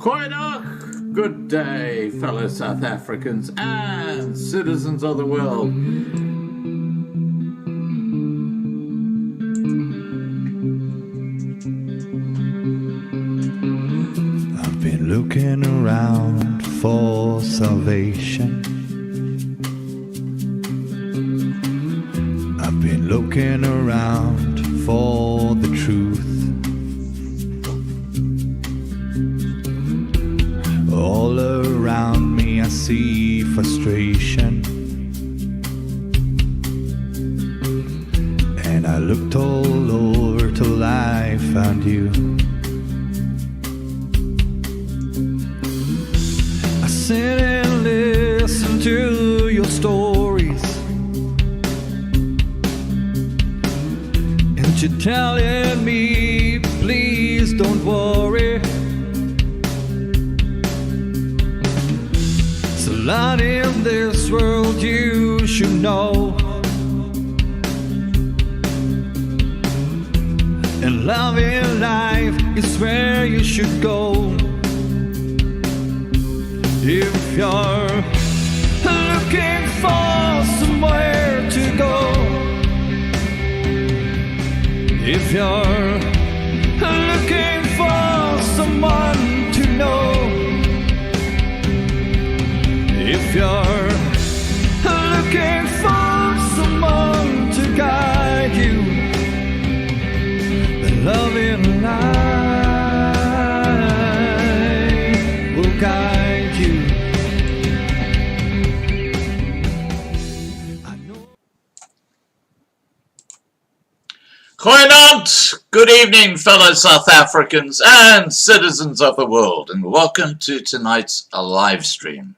Goeiedag, good day, fellow South Africans and citizens of the world. I've been looking around for salvation. I've been looking around for the truth. All around me I see frustration, and I looked all over till I found you. I sit and listen to your stories, and you're telling me, please don't worry. There's a lot in this world you should know, and love in life is where you should go. If you're looking for somewhere to go, if you're looking for someone to know, if you're looking for someone to guide you, then love in life will guide you. Goeienaand, good evening, fellow South Africans and citizens of the world, and welcome to tonight's live stream.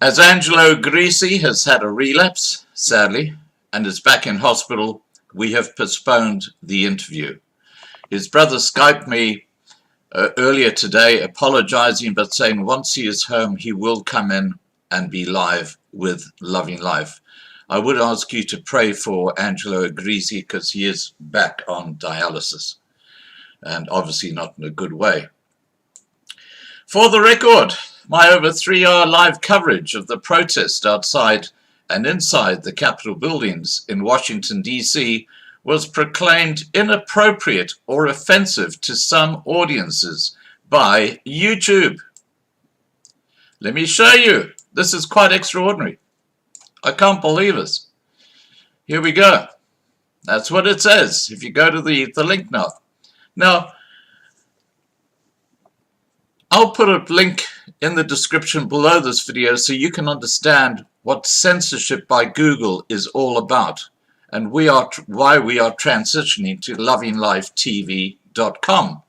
As Angelo Grisi has had a relapse, sadly, and is back in hospital, we have postponed the interview. His brother Skyped me earlier today, apologizing but saying once he is home, he will come in and be live with Loving Life. I would ask you to pray for Angelo Grisi because he is back on dialysis, and obviously not in a good way. For the record, my over 3-hour live coverage of the protest outside and inside the Capitol buildings in Washington, D.C. was proclaimed inappropriate or offensive to some audiences by YouTube. Let me show you. This is quite extraordinary. I can't believe it. Here we go. That's what it says if you go to the link now. Now, I'll put a link in the description below this video so you can understand what censorship by Google is all about and why we are transitioning to lovinglifetv.com.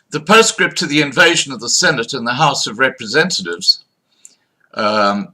The postscript to the invasion of the Senate and the House of Representatives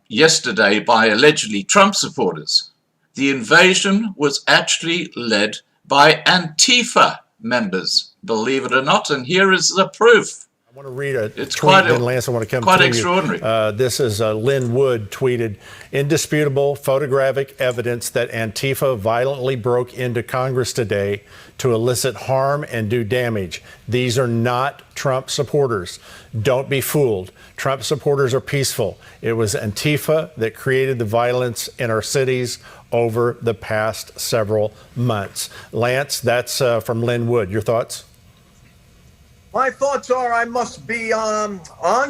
yesterday by allegedly Trump supporters. The invasion was actually led by Antifa members, believe it or not, and here is the proof. I want to read a it's tweet, quite, then Lance, I want to come quite to extraordinary. you. This is Lynn Wood tweeted, indisputable photographic evidence that Antifa violently broke into Congress today to elicit harm and do damage. These are not Trump supporters. Don't be fooled. Trump supporters are peaceful. It was Antifa that created the violence in our cities over the past several months. Lance, that's from Lynn Wood. Your thoughts? My thoughts are I must be on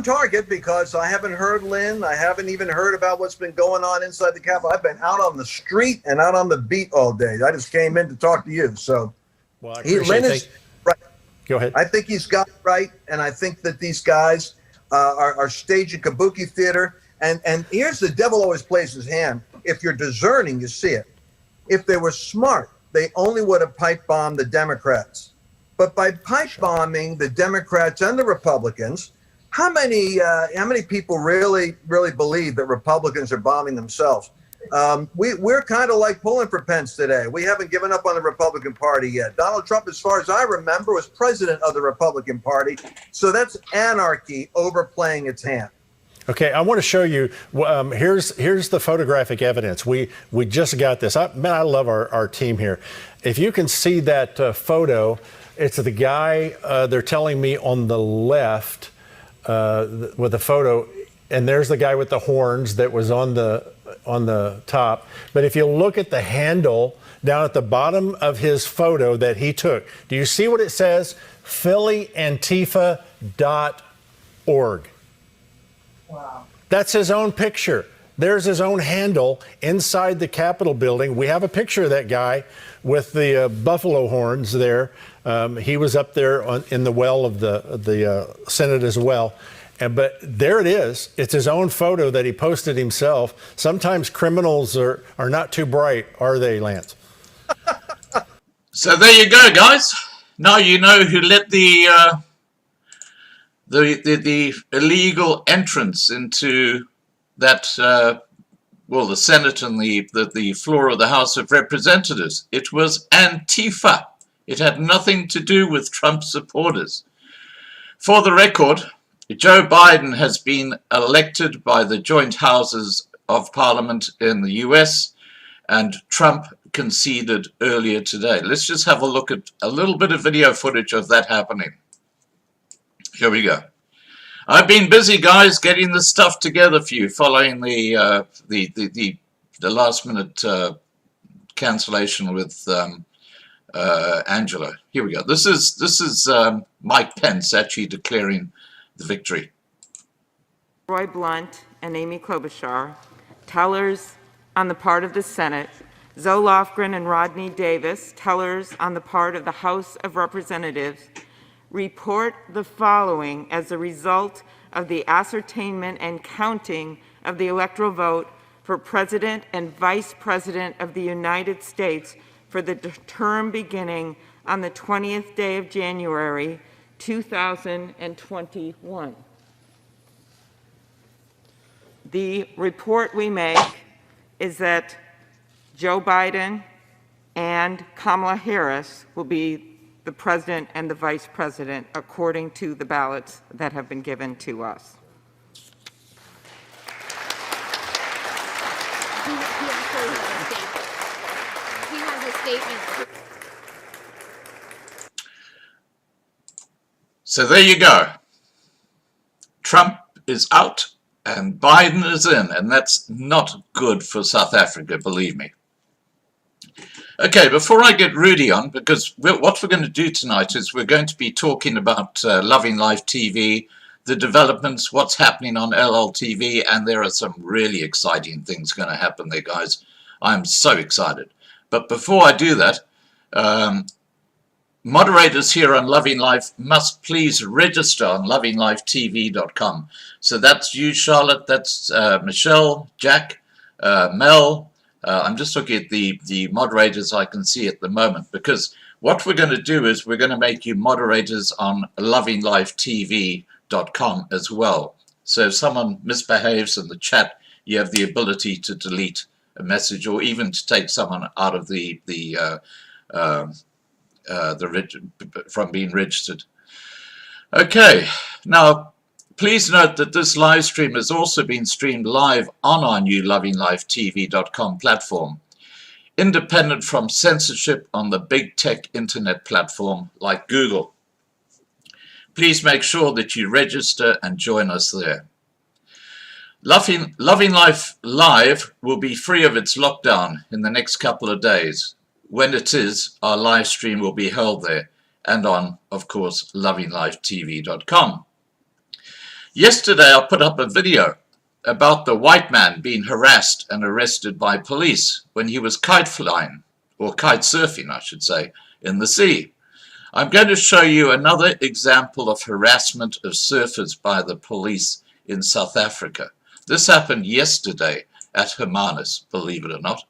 target because I haven't heard Lynn. I haven't even heard about what's been going on inside the Capitol. I've been out on the street and out on the beat all day. I just came in to talk to you. So well, Lynn is right. Go ahead. I think he's got it right. And I think that these guys are staging kabuki theater. And here's the devil always plays his hand. If you're discerning, you see it. If they were smart, they only would have pipe bombed the Democrats. But by pipe bombing the Democrats and the Republicans, how many people really believe that Republicans are bombing themselves? We're kind of like pulling for Pence today. We haven't given up on the Republican Party yet. Donald Trump, as far as I remember, was president of the Republican Party. So that's anarchy overplaying its hand. Okay, I want to show you. Here's the photographic evidence. We just got this. I love our team here. If you can see that photo, It's the guy, they're telling me, on the left with the photo, and there's the guy with the horns that was on the top. But if you look at the handle down at the bottom of his photo that he took, do you see what it says? PhillyAntifa.org. Wow. That's his own picture. There's his own handle inside the Capitol building. We have a picture of that guy with the buffalo horns there. He was up there in the well of the Senate as well. But there it is. It's his own photo that he posted himself. Sometimes criminals are not too bright, are they, Lance? So there you go, guys. Now you know who let the illegal entrance into that, the Senate and the floor of the House of Representatives. It was Antifa. It had nothing to do with Trump supporters. For the record, Joe Biden has been elected by the joint houses of Parliament in the US, and Trump conceded earlier today. Let's just have a look at a little bit of video footage of that happening. Here we go. I've been busy, guys, getting this stuff together for you, following the last minute cancellation with Angelo. Here we go. This is Mike Pence actually declaring the victory. Roy Blunt and Amy Klobuchar, tellers on the part of the Senate, Zoe Lofgren and Rodney Davis, tellers on the part of the House of Representatives, report the following as a result of the ascertainment and counting of the electoral vote for President and Vice President of the United States for the term beginning on the 20th day of January, 2021. The report we make is that Joe Biden and Kamala Harris will be the president and the vice president according to the ballots that have been given to us. He has a statement. So there you go. Trump is out and Biden is in, and that's not good for South Africa, believe me. Okay, before I get Rudy on, because what we're going to do tonight is we're going to be talking about Loving Life TV, the developments, what's happening on LLTV, and there are some really exciting things going to happen there, guys. I'm so excited. But before I do that, moderators here on Loving Life must please register on lovinglifetv.com. So that's you, Charlotte, that's Michelle, Jack, Mel. I'm just looking at the moderators I can see at the moment, because what we're going to do is we're going to make you moderators on lovinglifetv.com as well. So if someone misbehaves in the chat, you have the ability to delete a message or even to take someone out of from being registered. Okay, now please note that this live stream has also been streamed live on our new lovinglifetv.com platform, independent from censorship on the big tech internet platform like Google. Please make sure that you register and join us there. Loving Life Live will be free of its lockdown in the next couple of days. When it is, our live stream will be held there and on, of course, lovinglifetv.com. Yesterday, I put up a video about the white man being harassed and arrested by police when he was kite flying, or kite surfing, I should say, in the sea. I'm going to show you another example of harassment of surfers by the police in South Africa. This happened yesterday at Hermanus, believe it or not.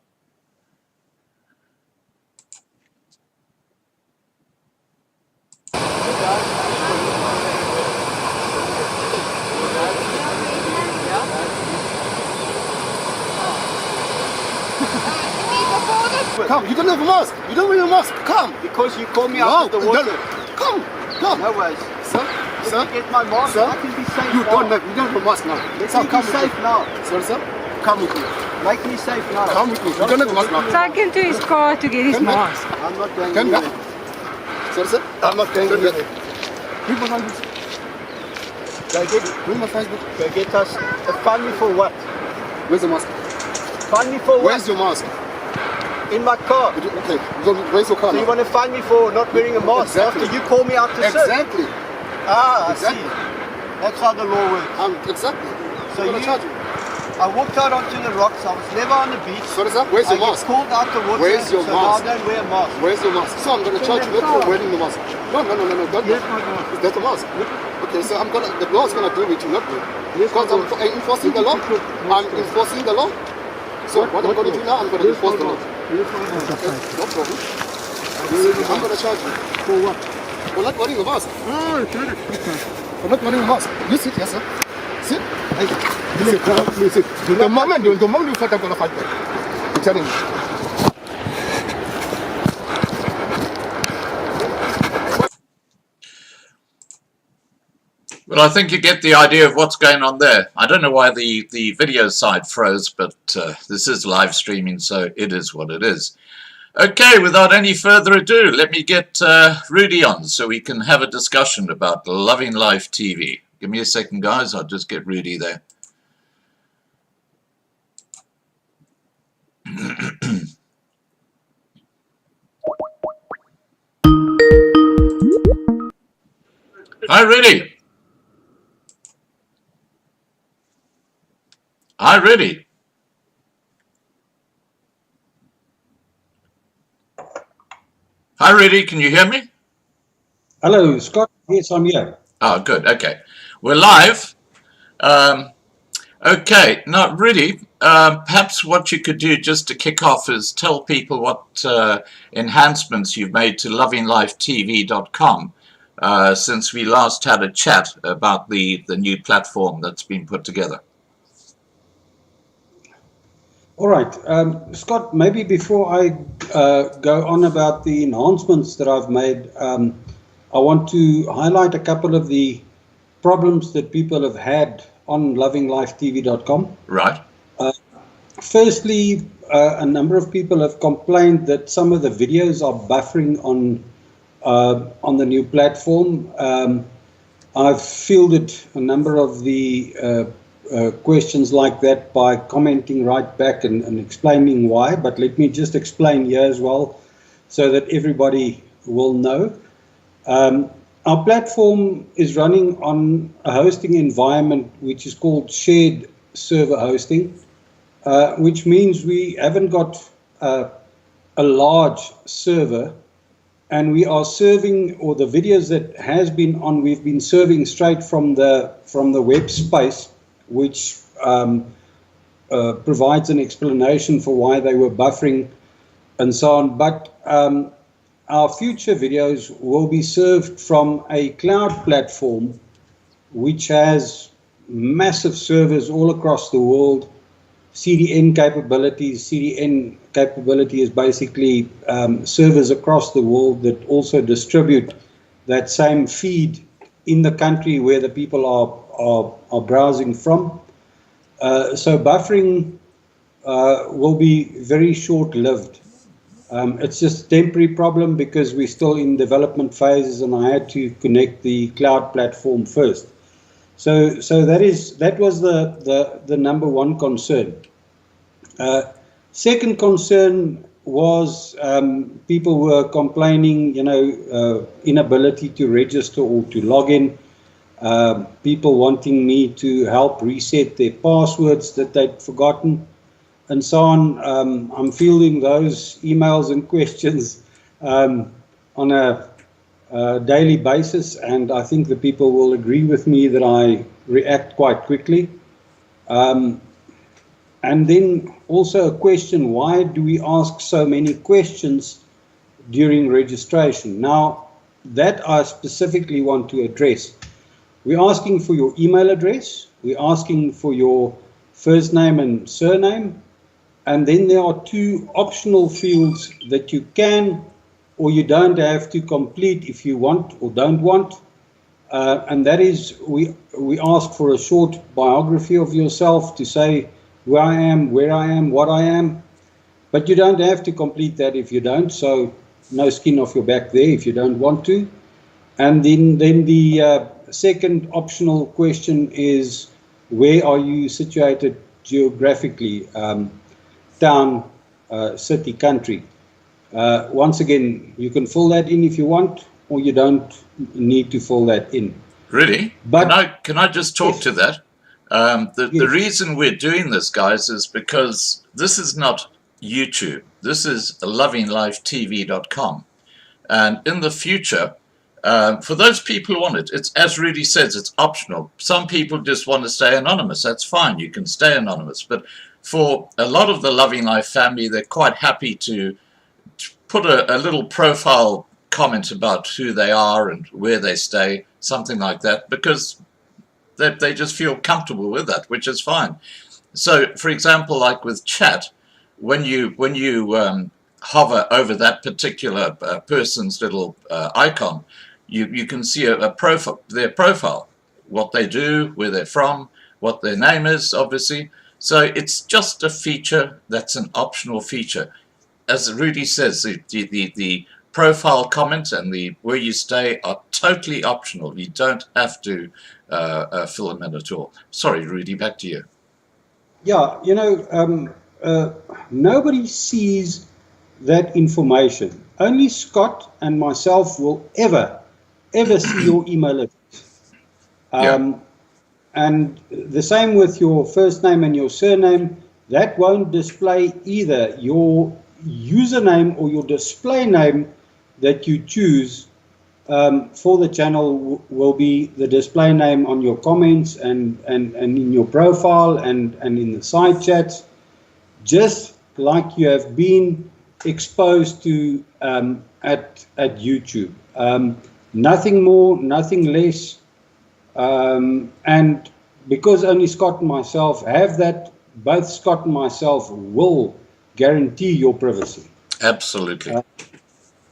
Come, you don't have a mask. You don't wear a mask. Come. Because you call me out of the water. Come, come. No worries. Sir, sir. Get my mask. Sir? I can be safe You now. don't have a mask now. Let Sir, me come be with safe me. now. Sir, sir. Come with me. Make me safe now. Come with me. You don't have a mask now. Take him to his car to get his Come back. mask. I'm not going Come anywhere. back. Sorry, sir? I'm not going Sorry, anywhere. Read my Facebook. Go Read my Facebook. get us. Find me for what? Where's the mask? Find me for what? Where's your mask? In my car. Okay, where's your car So you now? want to find me for not wearing a mask Exactly. after you call me out to search? Exactly. Ah, I Exactly. see. That's how the law works. Exactly. So I'm gonna you- charge you. I walked out onto the rocks. I was never on the beach. Sorry, sir? Where's your I mask? get called out the water. Where's your so mask? now I don't wear a mask. Where's your mask? So I'm gonna charge you for wearing the mask. No, don't. Yes, my mask. Is that the mask? Okay, so the law is gonna do with you, not me. Because I'm enforcing the law. I'm enforcing the law. So what I'm gonna do now, I'm gonna enforce the law. Okay, no problem. I'm gonna charge you. For what? For not wearing a mask. Oh, okay. For not wearing a mask. You sit, yes, sir. Sit. Hey, you sit. The moment you fight, I'm gonna fight back. I'm telling you. Well, I think you get the idea of what's going on there. I don't know why the video side froze, but this is live streaming, so it is what it is. Okay, without any further ado, let me get Rudy on so we can have a discussion about Loving Life TV. Give me a second, guys. I'll just get Rudy there. Hi, Rudy. Hi, Rudy. Hi, Rudy. Can you hear me? Hello, Scott. Yes, I'm here. Oh, good. Okay. We're live. Okay. Now, Rudy, perhaps what you could do just to kick off is tell people what enhancements you've made to lovinglifetv.com since we last had a chat about the new platform that's been put together. All right. Scott, maybe before I go on about the enhancements that I've made, I want to highlight a couple of the problems that people have had on lovinglifetv.com. Right. Firstly, a number of people have complained that some of the videos are buffering on the new platform. I've fielded a number of the questions like that by commenting right back and explaining why, but let me just explain here as well so that everybody will know. Our platform is running on a hosting environment which is called shared server hosting, which means we haven't got a large server, and we are serving, or the videos that has been on, we've been serving straight from the web space, which provides an explanation for why they were buffering and so on. But our future videos will be served from a cloud platform which has massive servers all across the world, CDN capabilities. CDN capability is basically servers across the world that also distribute that same feed in the country where the people are browsing from. So buffering will be very short-lived. It's just a temporary problem because we're still in development phases, and I had to connect the cloud platform first. So that was the number one concern. Second concern was people were complaining, inability to register or to log in. People wanting me to help reset their passwords that they'd forgotten, and so on. I'm fielding those emails and questions on a daily basis, and I think the people will agree with me that I react quite quickly. And then also a question, why do we ask so many questions during registration? Now, that I specifically want to address. We're asking for your email address, we're asking for your first name and surname, and then there are two optional fields that you can or you don't have to complete if you want or don't want. And that is, we ask for a short biography of yourself to say who I am, where I am, what I am. But you don't have to complete that if you don't. So no skin off your back there if you don't want to. And then the second optional question is, where are you situated geographically? Town, city, country. Once again, you can fill that in if you want, or you don't need to fill that in. Really? But can I just talk yes. to that? The Yes. reason we're doing this, guys, is because this is not YouTube. This is lovinglifetv.com. And in the future, for those people who want it, it's, as Rudy says, it's optional. Some people just want to stay anonymous. That's fine. You can stay anonymous. But for a lot of the Loving Life family, they're quite happy to put a little profile comment about who they are and where they stay, something like that, because they just feel comfortable with that, which is fine. So, for example, like with chat, when you hover over that particular person's little icon, you can see a profile, their profile, what they do, where they're from, what their name is, obviously. So it's just a feature that's an optional feature. As Rudy says, the profile comment and the where you stay are totally optional. You don't have to fill them in at all. Sorry, Rudy, back to you. Yeah, you know, nobody sees that information. Only Scott and myself will ever see your email address. And the same with your first name and your surname. That won't display either. Your username or your display name that you choose for the channel will be the display name on your comments and in your profile and in the side chats, just like you have been exposed to at YouTube. Nothing more, nothing less. And because only Scott and myself have that, both Scott and myself will guarantee your privacy. Absolutely.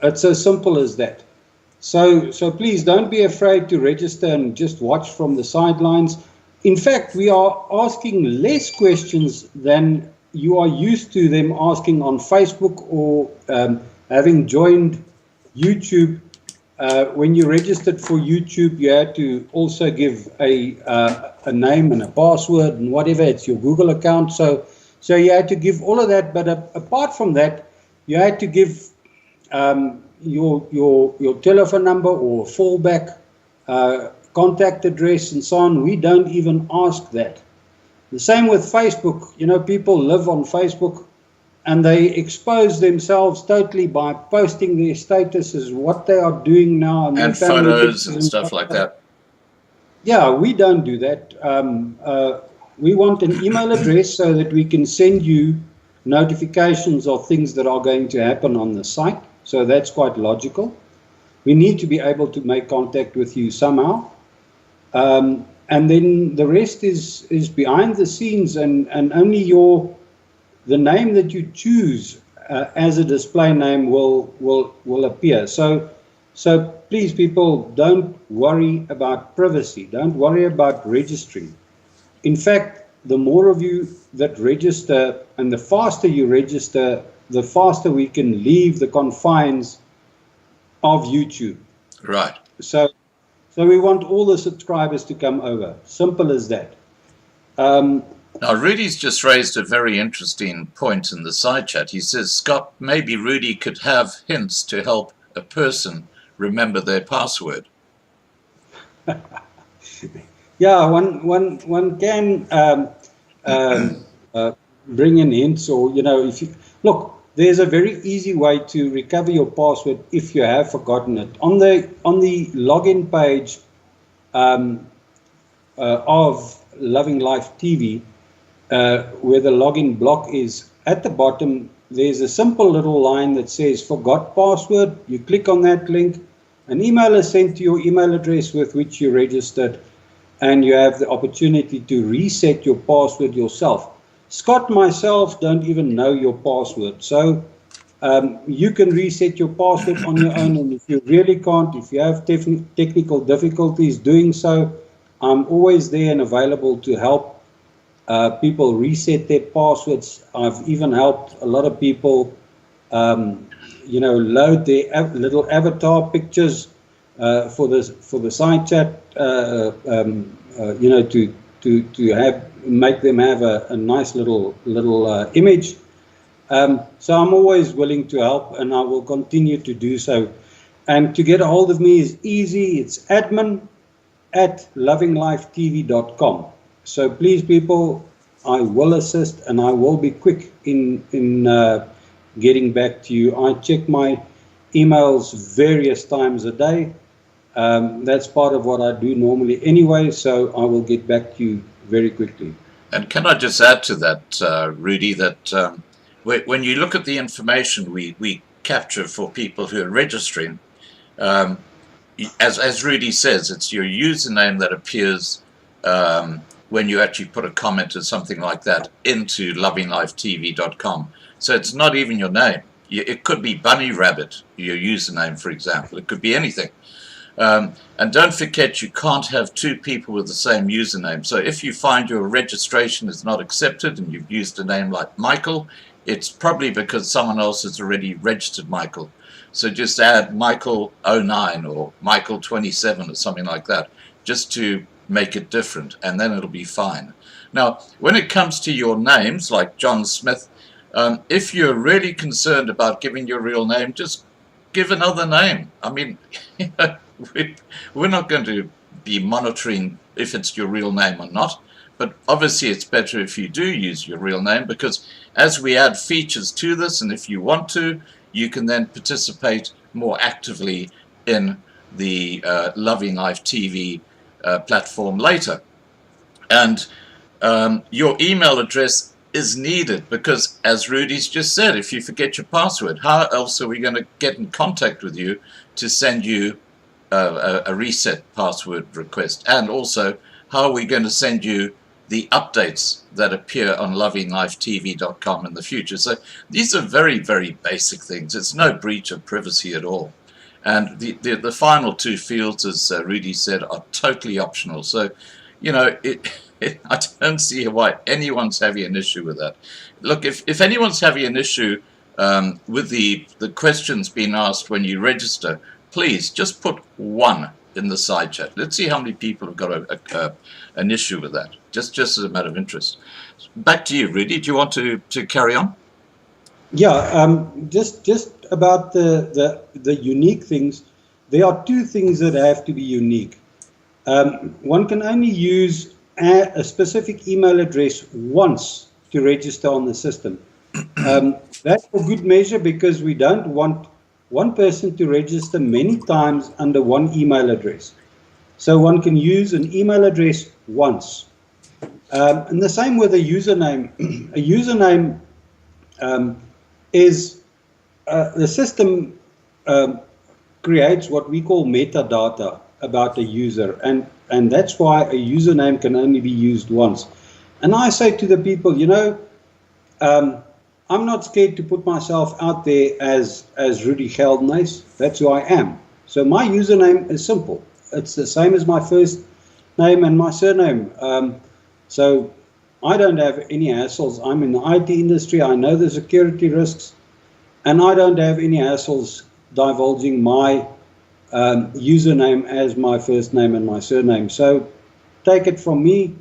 It's as simple as that. So please don't be afraid to register and just watch from the sidelines. In fact, we are asking less questions than you are used to them asking on Facebook or having joined YouTube. When you registered for YouTube, you had to also give a name and a password and whatever. It's your Google account. So you had to give all of that. But apart from that, you had to give your telephone number or fallback contact address and so on. We don't even ask that. The same with Facebook. You know, people live on Facebook and they expose themselves totally by posting their statuses, what they are doing now. And photos and stuff like that. Yeah, we don't do that. We want an email address so that we can send you notifications of things that are going to happen on the site. So that's quite logical. We need to be able to make contact with you somehow. And then the rest is behind the scenes, and only the name that you choose as a display name will appear. So please, people, don't worry about privacy. Don't worry about registering. In fact, the more of you that register and the faster you register, the faster we can leave the confines of YouTube. Right. So we want all the subscribers to come over. Simple as that. Now, Rudy's just raised a very interesting point in the side chat. He says, Scott, maybe Rudy could have hints to help a person remember their password. Yeah, one can bring in hints, or, you know, if you look, there's a very easy way to recover your password if you have forgotten it. On the login page of Loving Life TV, where the login block is, at the bottom, there's a simple little line that says forgot password. You click on that link, an email is sent to your email address with which you registered, and you have the opportunity to reset your password yourself. Scott and myself don't even know your password, so you can reset your password on your own, and if you really can't, if you have technical difficulties doing so, I'm always there and available to help people reset their passwords. I've even helped a lot of people load their little avatar pictures for the side chat, to make them have a nice little image. So I'm always willing to help, and I will continue to do so. And to get a hold of me is easy. It's admin@lovinglifetv.com. So please, people, I will assist, and I will be quick in getting back to you. I check my emails various times a day. That's part of what I do normally anyway, so I will get back to you very quickly. And can I just add to that, Rudy, that when you look at the information we capture for people who are registering, as Rudy says, it's your username that appears when you actually put a comment or something like that into lovinglifetv.com. So it's not even your name. It could be Bunny Rabbit, your username, for example. It could be anything. And don't forget, you can't have two people with the same username. So if you find your registration is not accepted and you've used a name like Michael, it's probably because someone else has already registered Michael. So just add Michael09 or Michael27 or something like that, just to make it different, and then it'll be fine. Now, when it comes to your names, like John Smith, if you're really concerned about giving your real name, just give another name. I mean, we're not going to be monitoring if it's your real name or not, but obviously it's better if you do use your real name, because as we add features to this, and if you want to, you can then participate more actively in the Loving Life TV platform later. And your email address is needed, because as Rudy's just said, if you forget your password, how else are we going to get in contact with you to send you a reset password request? And also, how are we going to send you the updates that appear on lovinglifetv.com in the future? So these are very, very basic things. It's no breach of privacy at all. And the final two fields, as Rudy said, are totally optional. So, I don't see why anyone's having an issue with that. Look, if anyone's having an issue with the questions being asked when you register, please just put 1 in the side chat. Let's see how many people have got an issue with that, just as a matter of interest. Back to you, Rudy. Do you want to carry on? Yeah, just about the unique things. There are 2 things that have to be unique. One can only use a specific email address once to register on the system. That's for good measure, because we don't want one person to register many times under one email address. So one can use an email address once. And the same with a username. A username is the system creates what we call metadata about a user, and that's why a username can only be used once. And I say to the people, I'm not scared to put myself out there as Rudy Geldenhuys. That's who I am. So my username is simple. It's the same as my first name and my surname. So I don't have any hassles. I'm in the IT industry. I know the security risks, and I don't have any hassles divulging my username as my first name and my surname. So take it from me,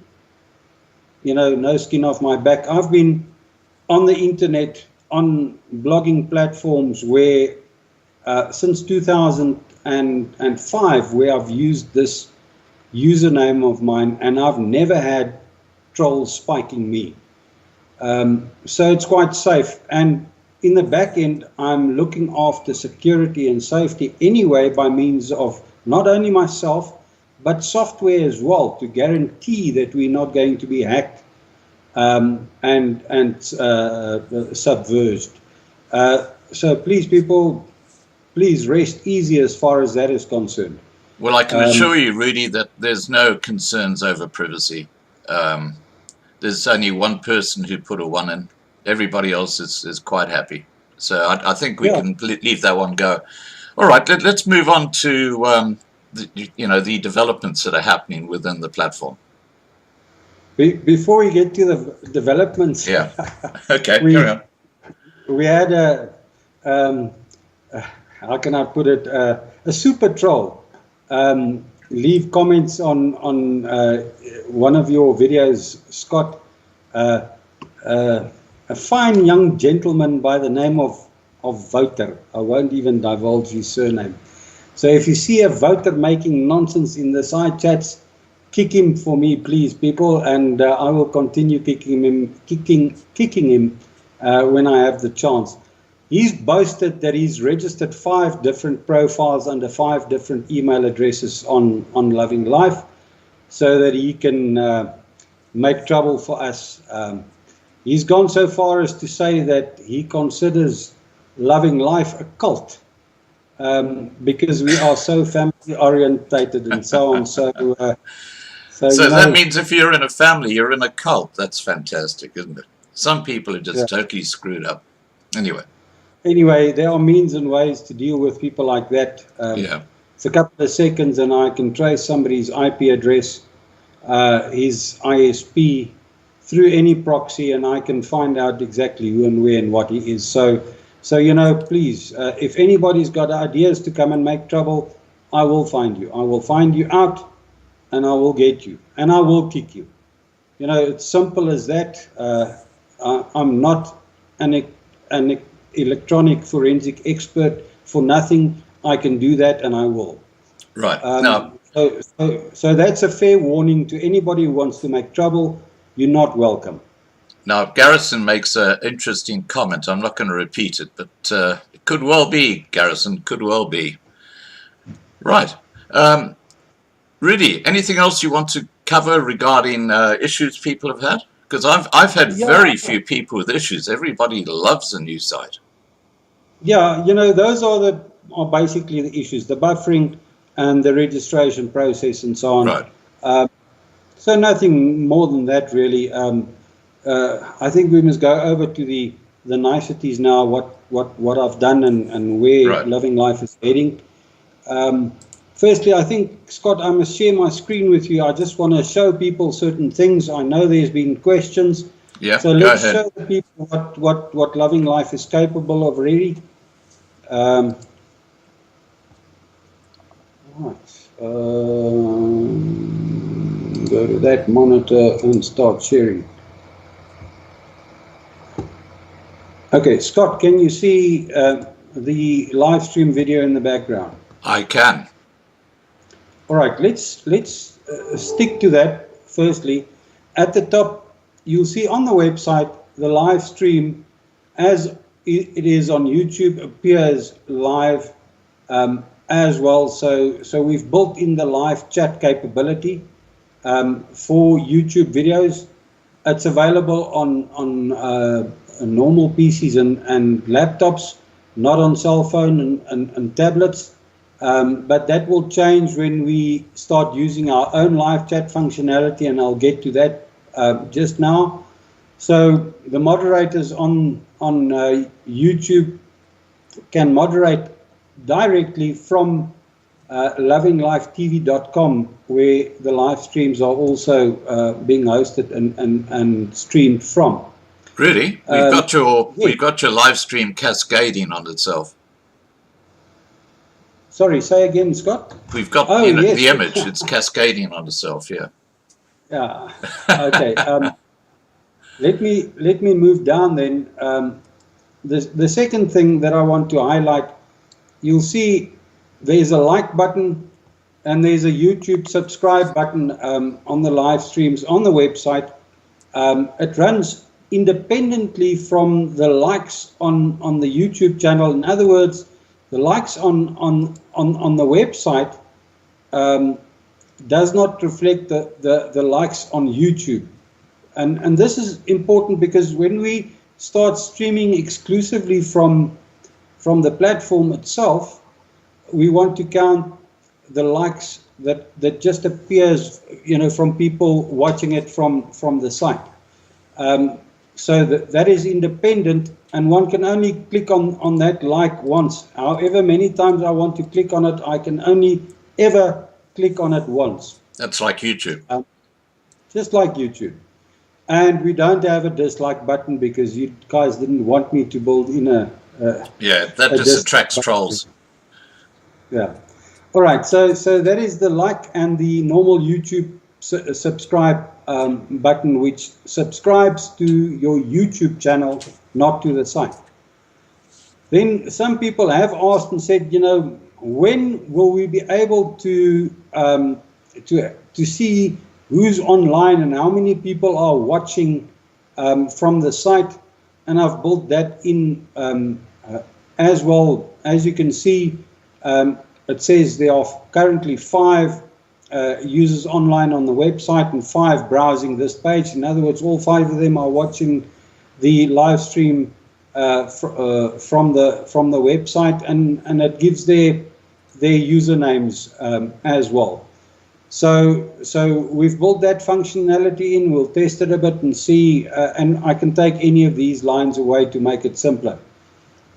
no skin off my back. I've been on the internet, on blogging platforms where since 2005, where I've used this username of mine, and I've never had trolls spiking me. So it's quite safe. And in the back end, I'm looking after security and safety anyway, by means of not only myself, but software as well, to guarantee that we're not going to be hacked and subverged. So please, people, please rest easy as far as that is concerned. Well, I can assure you, Rudy, that there's no concerns over privacy. There's only one person who put a 1 in. Everybody else is quite happy. So I think we can leave that one go. All right, let's move on to the developments that are happening within the platform. Before we get to the developments, okay, carry on. We had how can I put it, a super troll leave comments on one of your videos, Scott. A fine young gentleman by the name of Voter. I won't even divulge his surname. So if you see a Voter making nonsense in the side chats, kick him for me, please, people, and I will continue kicking him when I have the chance. He's boasted that he's registered 5 different profiles under 5 different email addresses on Loving Life, so that he can make trouble for us. He's gone so far as to say that he considers Loving Life a cult, because we are so family orientated and so on. So that means if you're in a family, you're in a cult. That's fantastic, isn't it? Some people are just totally screwed up. Anyway, there are means and ways to deal with people like that. It's a couple of seconds and I can trace somebody's IP address, his ISP, through any proxy, and I can find out exactly who and where and what he is. So please, if anybody's got ideas to come and make trouble, I will find you. I will find you out, and I will get you, and I will kick you. It's simple as that. I'm not an electronic forensic expert for nothing. I can do that, and I will. Right. So that's a fair warning to anybody who wants to make trouble. You're not welcome. Now, Garrison makes an interesting comment. I'm not going to repeat it, but it could well be, Garrison, could well be. Right. Rudy, anything else you want to cover regarding issues people have had? Because I've had very few people with issues. Everybody loves the new site. Yeah, those are basically the issues, the buffering and the registration process and so on. Right. So nothing more than that, really. I think we must go over to the niceties now, what I've done and where Loving Life is heading. Firstly, I think, Scott, I must share my screen with you. I just want to show people certain things. I know there's been questions. Yeah, so let's show the people what Loving Life is capable of, really. Go to that monitor and start sharing. Okay, Scott, can you see the live stream video in the background? I can. All right, let's stick to that. Firstly, at the top, you'll see on the website the live stream as it is on YouTube appears live as well. So we've built in the live chat capability for YouTube videos. It's available on normal PCs and laptops, not on cell phone and tablets. But that will change when we start using our own live chat functionality, and I'll get to that just now. So the moderators on YouTube can moderate directly from lovinglifetv.com, where the live streams are also being hosted and streamed from. Really? We've got your live stream cascading on itself. Sorry, say again, Scott. We've got the image. It's cascading on itself. Yeah. Yeah. Okay. Let me move down then. The second thing that I want to highlight, you'll see there's a like button and there's a YouTube subscribe button on the live streams on the website. It runs independently from the likes on the YouTube channel. In other words, the likes on the website does not reflect the likes on YouTube. And this is important because when we start streaming exclusively from the platform itself, we want to count the likes that just appears, from people watching it from the site. So that is independent, and one can only click on that like once. However many times I want to click on it, I can only ever click on it once. That's like YouTube. Just like YouTube. And we don't have a dislike button because you guys didn't want me to build in Yeah, that just attracts trolls. Yeah. All right. So that is the like and the normal YouTube subscribe button, which subscribes to your YouTube channel, not to the site. Then some people have asked and said, you know, when will we be able to see who's online and how many people are watching from the site? And I've built that in as well. As you can see, it says there are currently 5 users online on the website and 5 browsing this page. In other words, all 5 of them are watching the live stream from the website, and it gives their usernames as well. So we've built that functionality in. We'll test it a bit and see, and I can take any of these lines away to make it simpler.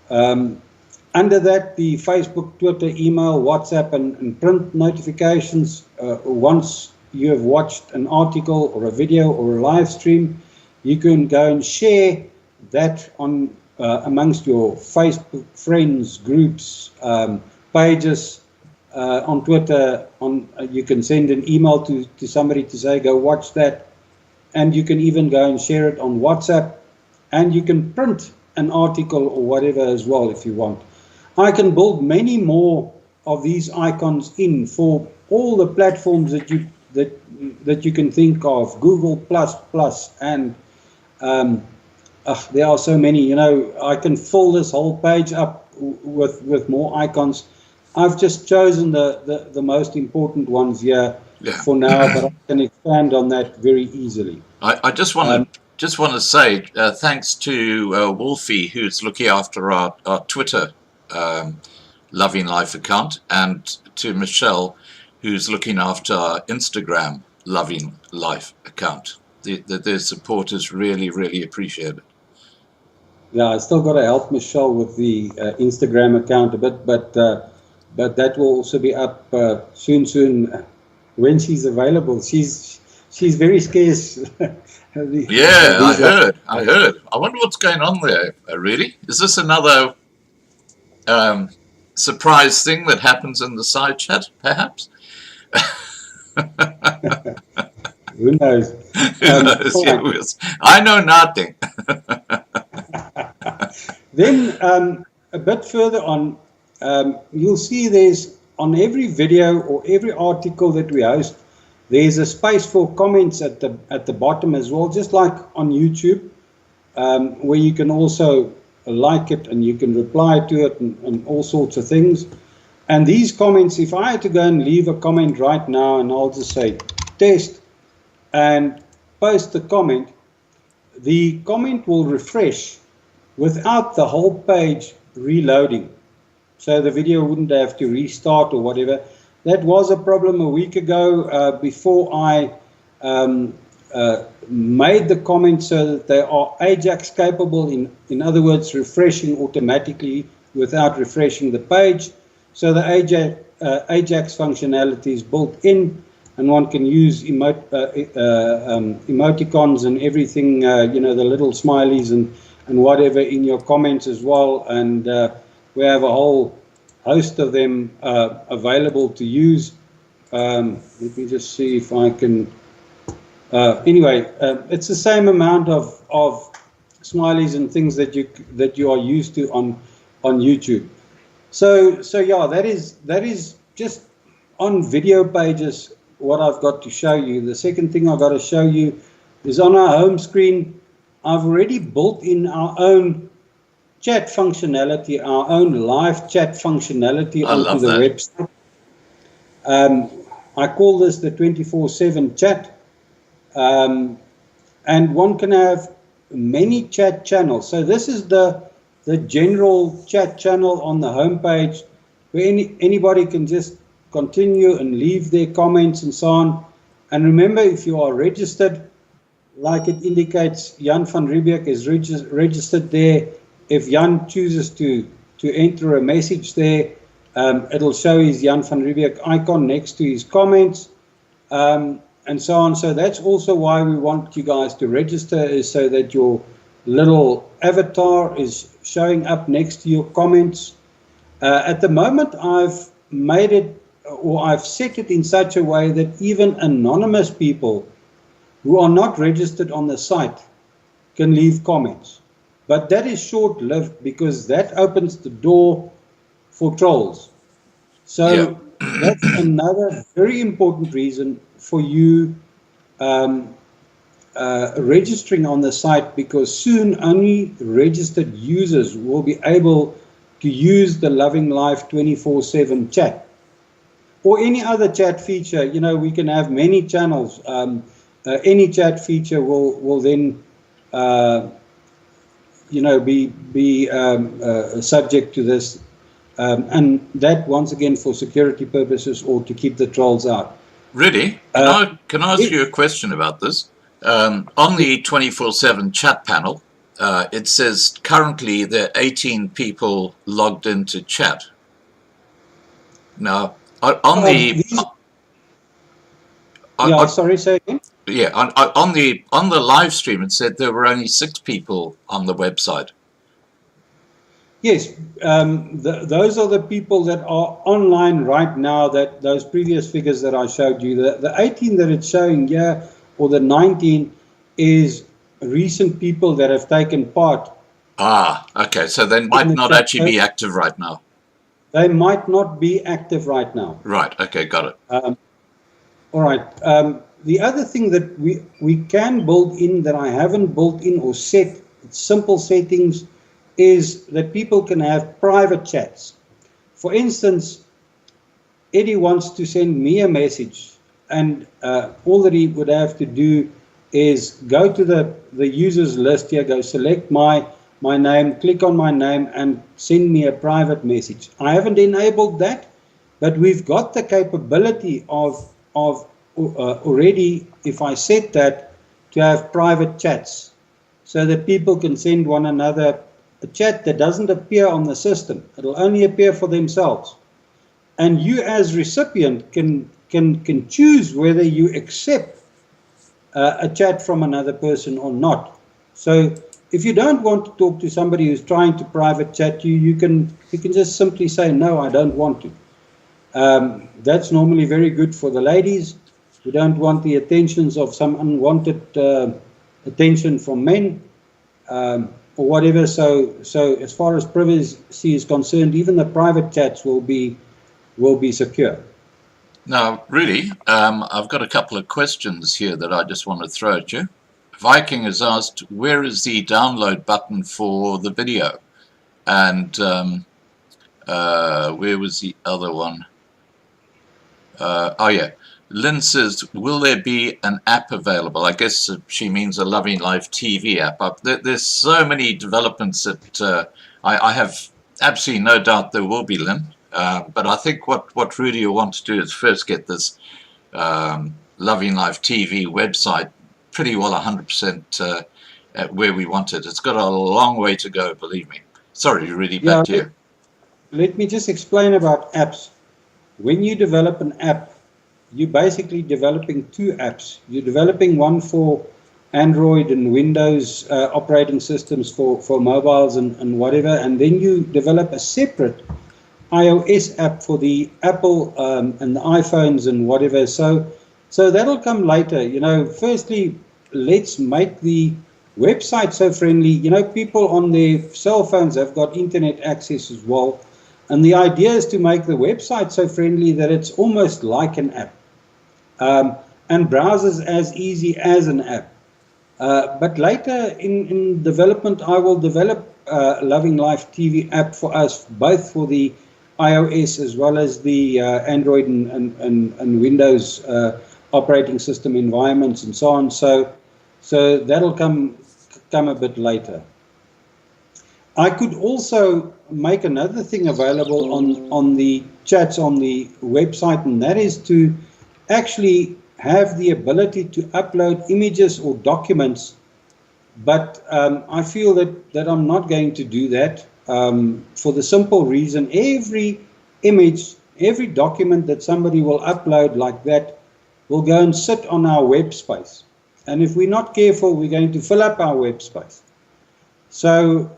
Under that, the Facebook, Twitter, email, WhatsApp, and print notifications. Once you have watched an article or a video or a live stream, you can go and share that on amongst your Facebook friends, groups, pages, on Twitter. You can send an email to somebody to say, go watch that. And you can even go and share it on WhatsApp. And you can print an article or whatever as well if you want. I can build many more of these icons in for all the platforms that you can think of, Google++, and there are so many. You know, I can fill this whole page up with more icons. I've just chosen the most important ones here for now, but I can expand on that very easily. I just want to say thanks to Wolfie, who's looking after our Twitter Loving Life account, and to Michelle, who's looking after our Instagram Loving Life account. Their support is really, really appreciated. Yeah, I still got to help Michelle with the Instagram account a bit, but that will also be up soon when she's available. She's very scarce. Yeah, I heard. I wonder what's going on there. Really, is this another surprise thing that happens in the side chat, perhaps? Who knows? I know nothing. Then a bit further on, you'll see there's on every video or every article that we host, there's a space for comments at the bottom as well, just like on YouTube, where you can also like it and you can reply to it and all sorts of things. And these comments, if I had to go and leave a comment right now, and I'll just say test and post the comment will refresh without the whole page reloading. So the video wouldn't have to restart or whatever. That was a problem a week ago before I made the comments so that they are Ajax capable, in other words, refreshing automatically without refreshing the page. So the Ajax functionality is built in, and one can use emoticons and everything, you know, the little smileys and whatever in your comments as well. And we have a whole host of them available to use. Let me just see if I can. Anyway, it's the same amount of smileys and things that you are used to on YouTube. So yeah, that is just on video pages what I've got to show you. The second thing I've got to show you is on our home screen. I've already built in our own chat functionality, our own live chat functionality onto the website. I call this the 24/7 chat. And one can have many chat channels. So this is the general chat channel on the home page, where anybody can just continue and leave their comments and so on. And remember, if you are registered, like it indicates, Jan van Riebeeck is registered there. If Jan chooses to enter a message there, it'll show his Jan van Riebeeck icon next to his comments. And so on. So that's also why we want you guys to register, is so that your little avatar is showing up next to your comments. At the moment, I've made it, or I've set it in such a way that even anonymous people who are not registered on the site can leave comments. But that is short-lived because that opens the door for trolls. So that's another very important reason for you registering on the site, because soon only registered users will be able to use the Loving Life 24/7 chat or any other chat feature. You know, we can have many channels. Any chat feature will then you know, be subject to this, and that once again for security purposes or to keep the trolls out. Really? Can I ask you a question about this? On the 24/7 chat panel, it says currently there are 18 people logged into chat. Now, on the sorry, say again. Yeah, on the live stream, it said there were only 6 people on the website. Yes, those are the people that are online right now. That those previous figures that I showed you, the 18 that it's showing here, or the 19, is recent people that have taken part. Ah, okay. So they might not actually be active right now. They might not be active right now. Right. Okay. Got it. All right. The other thing that we can build in that I haven't built in or set, simple settings, is that people can have private chats. For instance, Eddie wants to send me a message, and all that he would have to do is go to the users list here, go select my name, click on my name, and send me a private message. I haven't enabled that, but we've got the capability of already, if I set that, to have private chats so that people can send one another a chat that doesn't appear on the system. It'll only appear for themselves. And you as recipient can choose whether you accept a chat from another person or not. So if you don't want to talk to somebody who's trying to private chat you can just simply say, no, I don't want to. That's normally very good for the ladies who don't want the attentions of some unwanted attention from men, or whatever. So as far as privacy is concerned, even the private chats will be secure. Now, really, I've got a couple of questions here that I just want to throw at you. Viking has asked, where is the download button for the video? And where was the other one? Oh, yeah. Lynn says, will there be an app available? I guess she means a Loving Life TV app. There's so many developments that I have absolutely no doubt there will be, Lynn. But I think what Rudy will want to do is first get this Loving Life TV website pretty well 100% at where we want it. It's got a long way to go, believe me. Sorry, Rudy, back to you. Let me just explain about apps. When you develop an app, you're basically developing 2 apps. You're developing one for Android and Windows operating systems for mobiles and whatever, and then you develop a separate iOS app for the Apple and the iPhones and whatever. So that'll come later. You know, firstly, let's make the website so friendly. You know, people on their cell phones have got internet access as well. And the idea is to make the website so friendly that it's almost like an app. And browsers as easy as an app. But later in development, I will develop a Loving Life TV app for us, both for the iOS as well as the Android and Windows operating system environments and so on. So that'll come a bit later. I could also make another thing available on the chats on the website, and that is to actually have the ability to upload images or documents, but I feel that I'm not going to do that for the simple reason every image, every document that somebody will upload like that will go and sit on our web space. And if we're not careful, we're going to fill up our web space. So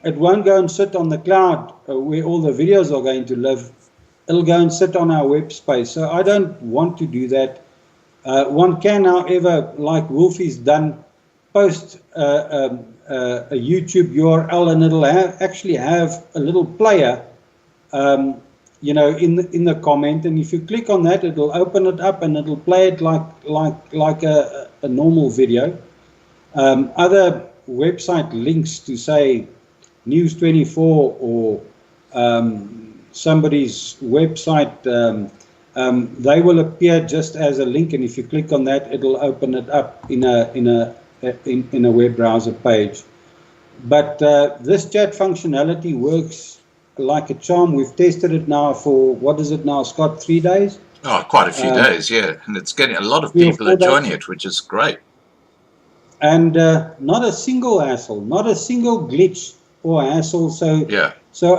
it won't go and sit on the cloud where all the videos are going to live. It'll go and sit on our web space. So I don't want to do that. One can, however, like Wolfie's done, post a YouTube URL, and it'll actually have a little player, you know, in the comment. And if you click on that, it'll open it up and it'll play it like a normal video. Other website links to, say, News24 or somebody's website, they will appear just as a link, and if you click on that, it'll open it up in a web browser page. But this chat functionality works like a charm. We've tested it now for, what is it now, Scott, 3 days? Oh, quite a few days, yeah. And it's getting a lot of people are joining it, which is great. And not a single hassle, not a single glitch or hassle. So, yeah. So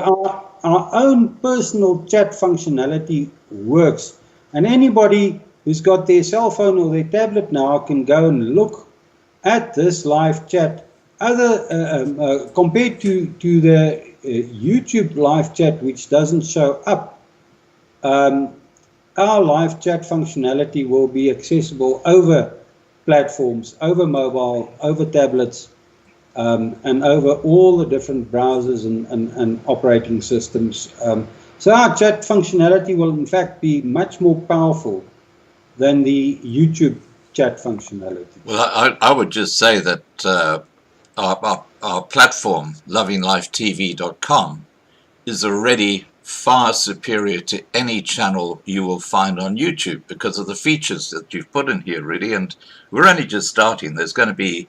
our own personal chat functionality works. And anybody who's got their cell phone or their tablet now can go and look at this live chat. Compared to the YouTube live chat, which doesn't show up, our live chat functionality will be accessible over platforms, over mobile, over tablets, and over all the different browsers and operating systems. So our chat functionality will in fact be much more powerful than the YouTube chat functionality. Well, I would just say that our platform, lovinglifetv.com, is already far superior to any channel you will find on YouTube because of the features that you've put in here, really. And we're only just starting. There's going to be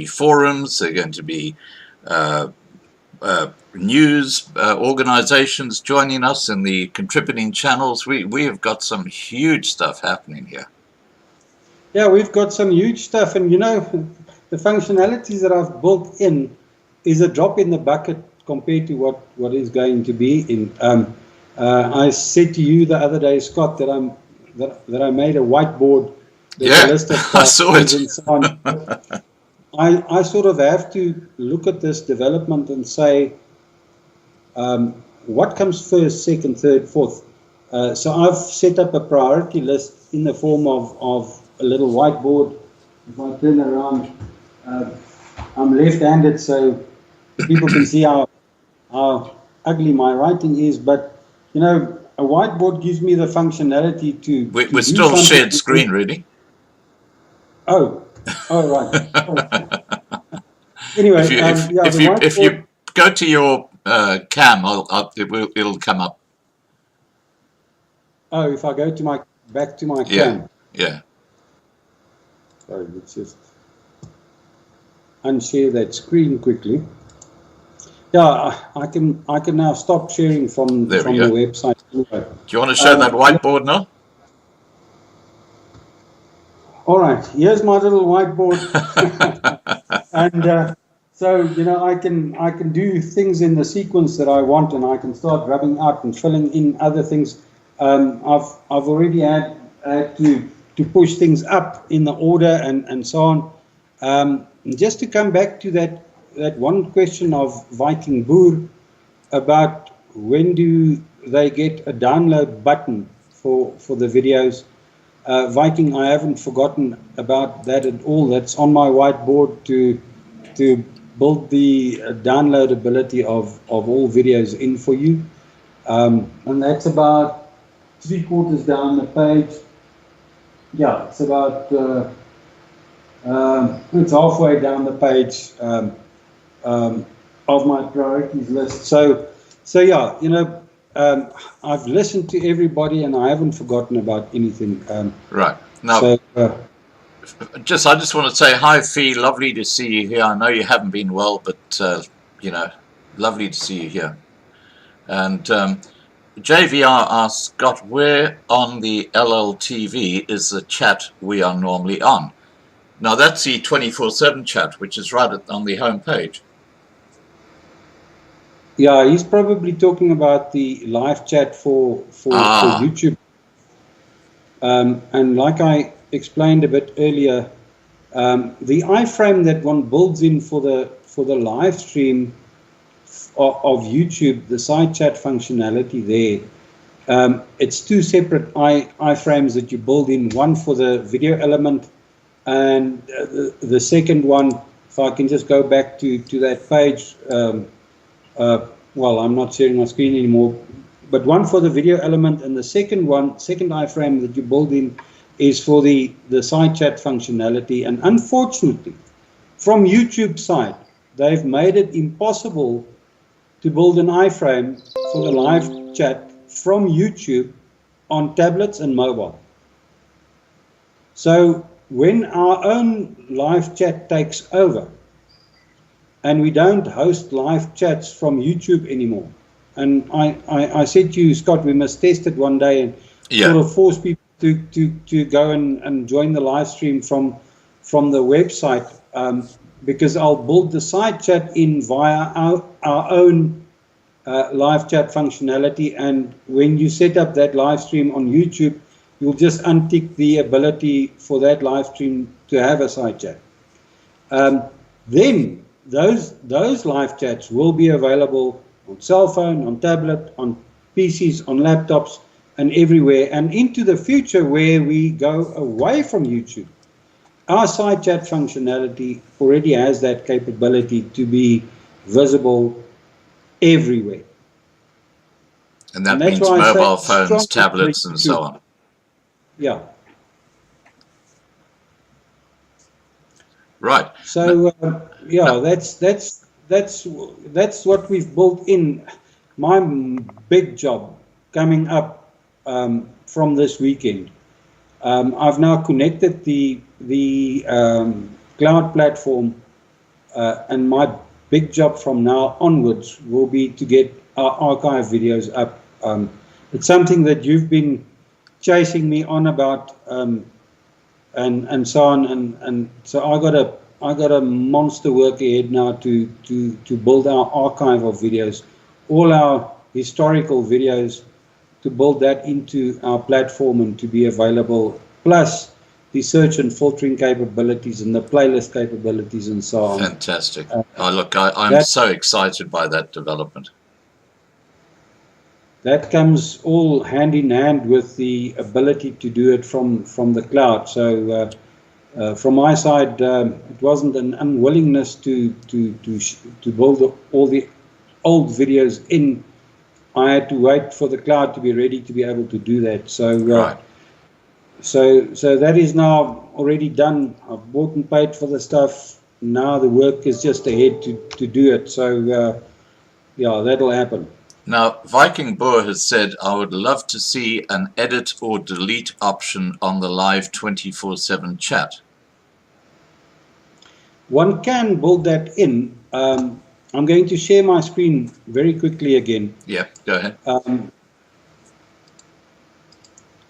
forums. There are going to be news organizations joining us in the contributing channels. We have got some huge stuff happening here. Yeah, we've got some huge stuff, and you know, the functionalities that I've built in is a drop in the bucket compared to what is going to be in. I said to you the other day, Scott, that I made a whiteboard. Yeah, I saw it. And so on. I sort of have to look at this development and say, what comes first, second, third, fourth? So I've set up a priority list in the form of a little whiteboard. If I turn around, I'm left-handed, so people can see how ugly my writing is. But you know, a whiteboard gives me the functionality to. We're still shared screen, really. Oh, right. Anyway, if you go to your cam, it'll come up. Oh, if I go to back to my cam. Yeah. Yeah. Sorry, let's just unshare that screen quickly. Yeah, I can now stop sharing from the website. Do you want to show that whiteboard now? All right, here's my little whiteboard, and so you know I can do things in the sequence that I want, and I can start rubbing out and filling in other things. I've already had to push things up in the order and so on. Just to come back to that one question of Viking Boer about when do they get a download button for the videos. Viking, I haven't forgotten about that at all. That's on my whiteboard to build the downloadability of all videos in for you. And that's about 3/4 down the page. Yeah, it's about it's halfway down the page of my priorities list. So yeah, you know, I've listened to everybody and I haven't forgotten about anything. Right. Now, so, I just want to say hi, Fee. Lovely to see you here. I know you haven't been well, but you know, lovely to see you here. And JVR asks, Scott, where on the LLTV is the chat we are normally on? Now that's the 24/7 chat, which is right on the home page. Yeah, he's probably talking about the live chat for YouTube. And like I explained a bit earlier, the iframe that one builds in for for the live stream of YouTube, the side chat functionality there, it's two separate iframes that you build in, one for the video element, and the second one, if I can just go back to that page, well, I'm not sharing my screen anymore, but one for the video element, and the second iframe that you build in is for the side chat functionality. And unfortunately, from YouTube's side, they've made it impossible to build an iframe for the live chat from YouTube on tablets and mobile. So when our own live chat takes over and we don't host live chats from YouTube anymore, and I said to you, Scott, we must test it one day and sort of force people to go and join the live stream from the website, because I'll build the side chat in via our own live chat functionality, and when you set up that live stream on YouTube, you'll just untick the ability for that live stream to have a side chat. Then those live chats will be available on cell phone, on tablet, on PCs, on laptops, and everywhere. And into the future, where we go away from YouTube, our side chat functionality already has that capability to be visible everywhere. And that means mobile phones, tablets, and so on. Yeah. Right. So yeah, that's what we've built in. My big job coming up from this weekend. I've now connected the cloud platform, and my big job from now onwards will be to get our archive videos up. It's something that you've been chasing me on about, and so on, and so I got a monster work ahead now to build our archive of videos, all our historical videos, to build that into our platform and to be available, plus the search and filtering capabilities and the playlist capabilities and so on. Fantastic. I'm so excited by that development. That comes all hand in hand with the ability to do it from the cloud. So from my side, it wasn't an unwillingness to build all the old videos in. I had to wait for the cloud to be ready to be able to do that. So right. So that is now already done. I've bought and paid for the stuff. Now the work is just ahead to do it. So yeah, that'll happen. Now, Viking Boer has said, I would love to see an edit or delete option on the live 24/7 chat. One can build that in. I'm going to share my screen very quickly again. Yeah, go ahead.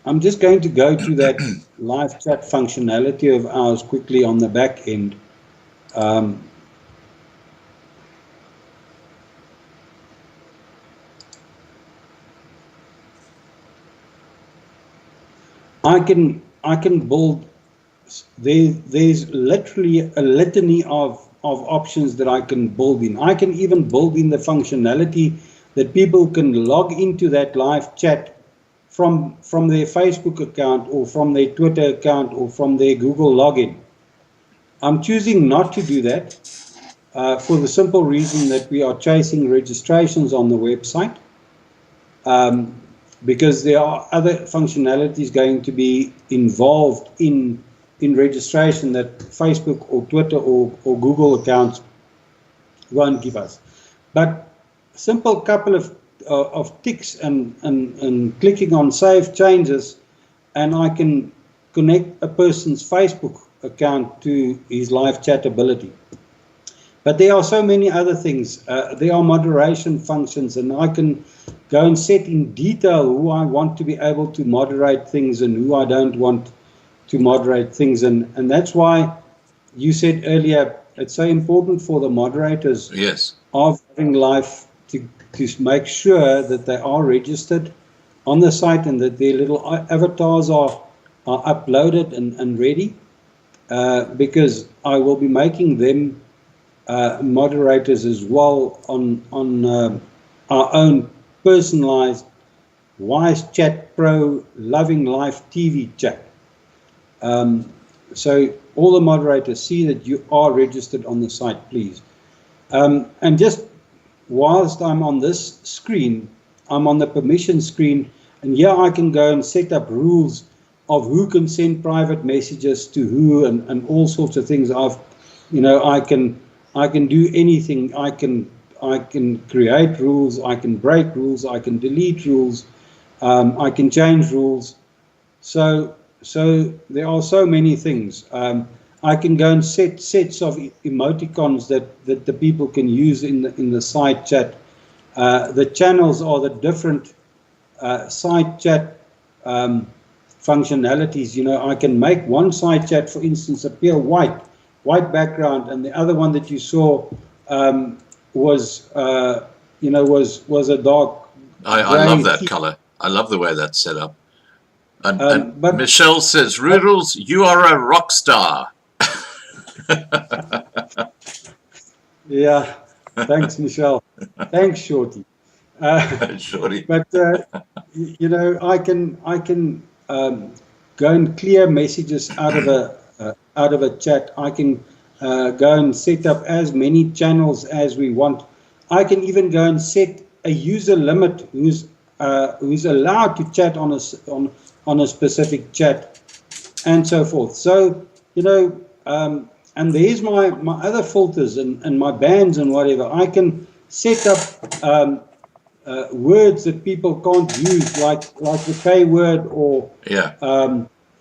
I'm just going to go to that live chat functionality of ours quickly on the back end. I can build. There's literally a litany of options that I can build in. I can even build in the functionality that people can log into that live chat from their Facebook account or from their Twitter account or from their Google login. I'm choosing not to do that for the simple reason that we are chasing registrations on the website, because there are other functionalities going to be involved in registration that Facebook or Twitter or Google accounts won't give us. But a simple couple of ticks and clicking on save changes, and I can connect a person's Facebook account to his live chat ability. But there are so many other things. There are moderation functions, and I can go and set in detail who I want to be able to moderate things and who I don't want to moderate things. And that's why you said earlier, it's so important for the moderators of having live to make sure that they are registered on the site and that their little avatars are uploaded and ready, because I will be making them moderators as well on our own personalized Wise Chat Pro Loving Life TV chat. So all the moderators see that you are registered on the site, please. And just whilst I'm on this screen, I'm on the permission screen, and here I can go and set up rules of who can send private messages to who, and all sorts of things. I can do anything. I can create rules. I can break rules. I can delete rules. I can change rules. So there are so many things. I can go and set sets of emoticons that the people can use in the side chat. The channels are the different side chat functionalities. I can make one side chat, for instance, appear white background, and the other one that you saw was a dark. I love that color. I love the way that's set up. And but Michelle says, Rudels, you are a rock star. Yeah, thanks, Michelle. Thanks, Shorty. Shorty. But I can go and clear messages out of a chat. I can go and set up as many channels as we want. I can even go and set a user limit who's allowed to chat on a specific chat, and so forth. So and there's my other filters and my bans and whatever. I can set up words that people can't use, like the K word or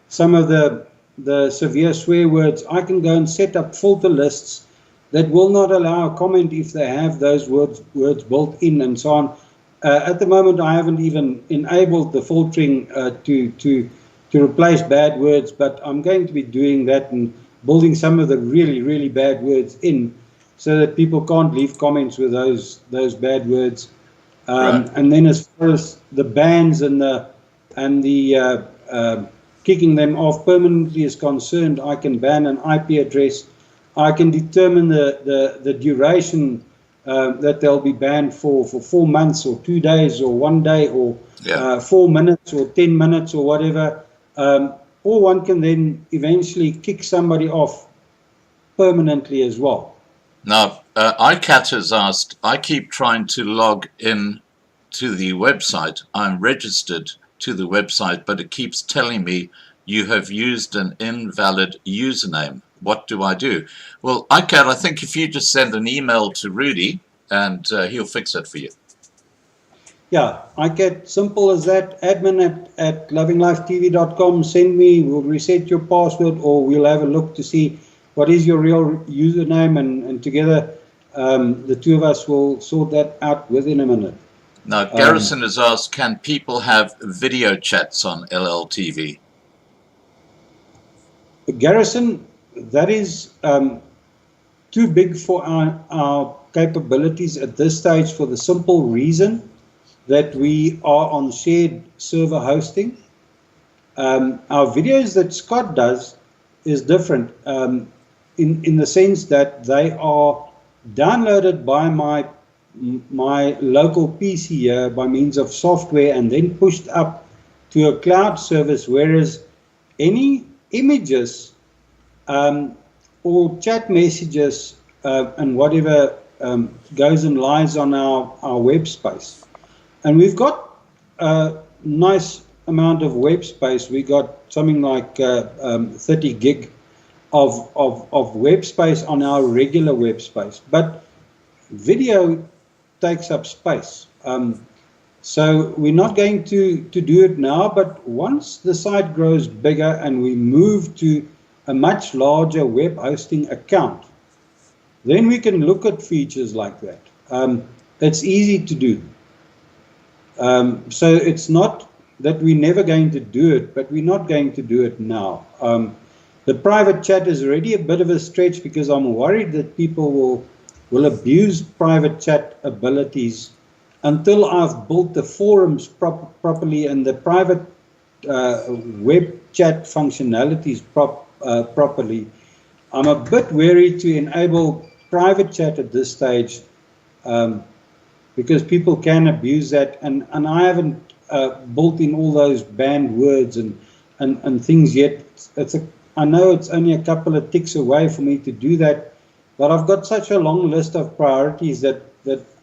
some of the severe swear words. I can go and set up filter lists that will not allow a comment if they have those words built in, and so on. At the moment, I haven't even enabled the filtering to replace bad words, but I'm going to be doing that and building some of the really, really bad words in, so that people can't leave comments with those bad words. Right. And then, as far as the bans and the kicking them off permanently is concerned, I can ban an IP address. I can determine the duration that they'll be banned for 4 months or 2 days or 1 day or 4 minutes or 10 minutes or whatever. Or one can then eventually kick somebody off permanently as well. Now, iCat has asked, I keep trying to log in to the website. I'm registered to the website, but it keeps telling me you have used an invalid username. What do I do? Well, iCat, I think if you just send an email to Rudy, and he'll fix it for you. Yeah, iCat, simple as that. Admin at lovinglifetv.com. Send me, we'll reset your password, or we'll have a look to see what is your real username, and together the two of us will sort that out within a minute. Now, Garrison has asked, can people have video chats on LLTV? Garrison, that is too big for our capabilities at this stage, for the simple reason that we are on shared server hosting. Our videos that Scott does is different in the sense that they are downloaded by my local PC here by means of software and then pushed up to a cloud service, whereas any images or chat messages and whatever goes and lies on our web space. And we've got a nice amount of web space. We got something like 30 gig of web space on our regular web space. But video takes up space. So we're not going to do it now, but once the site grows bigger and we move to a much larger web hosting account, then we can look at features like that. It's easy to do. So it's not that we're never going to do it, but we're not going to do it now. The private chat is already a bit of a stretch because I'm worried that people will abuse private chat abilities until I've built the forums properly and the private web chat functionalities properly. I'm a bit wary to enable private chat at this stage, because people can abuse that, and I haven't built in all those banned words and things yet. I know it's only a couple of ticks away for me to do that, but I've got such a long list of priorities that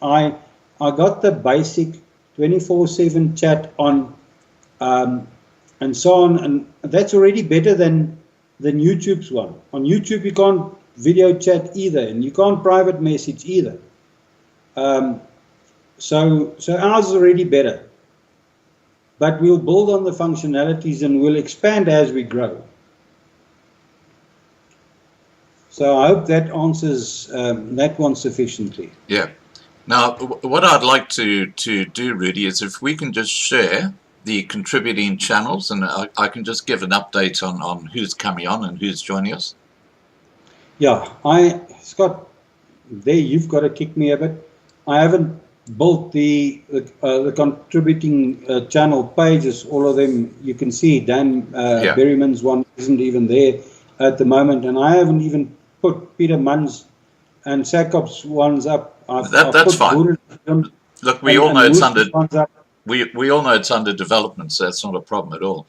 I got the basic 24/7 chat on, and so on, and that's already better than YouTube's one. On YouTube you can't video chat either, and you can't private message either. So ours is already better, but we'll build on the functionalities and we'll expand as we grow. So I hope that answers that one sufficiently. Yeah. Now, what I'd like to do, Rudy, is if we can just share the contributing channels, and I can just give an update on who's coming on and who's joining us. Yeah, Scott, there you've got to kick me a bit. I haven't built the contributing channel pages. All of them you can see. Dan Berryman's one isn't even there at the moment, and I haven't even put Peter Munn's and Sakop's ones up. That's fine. Look, we all know it's under we all know it's under development, so that's not a problem at all.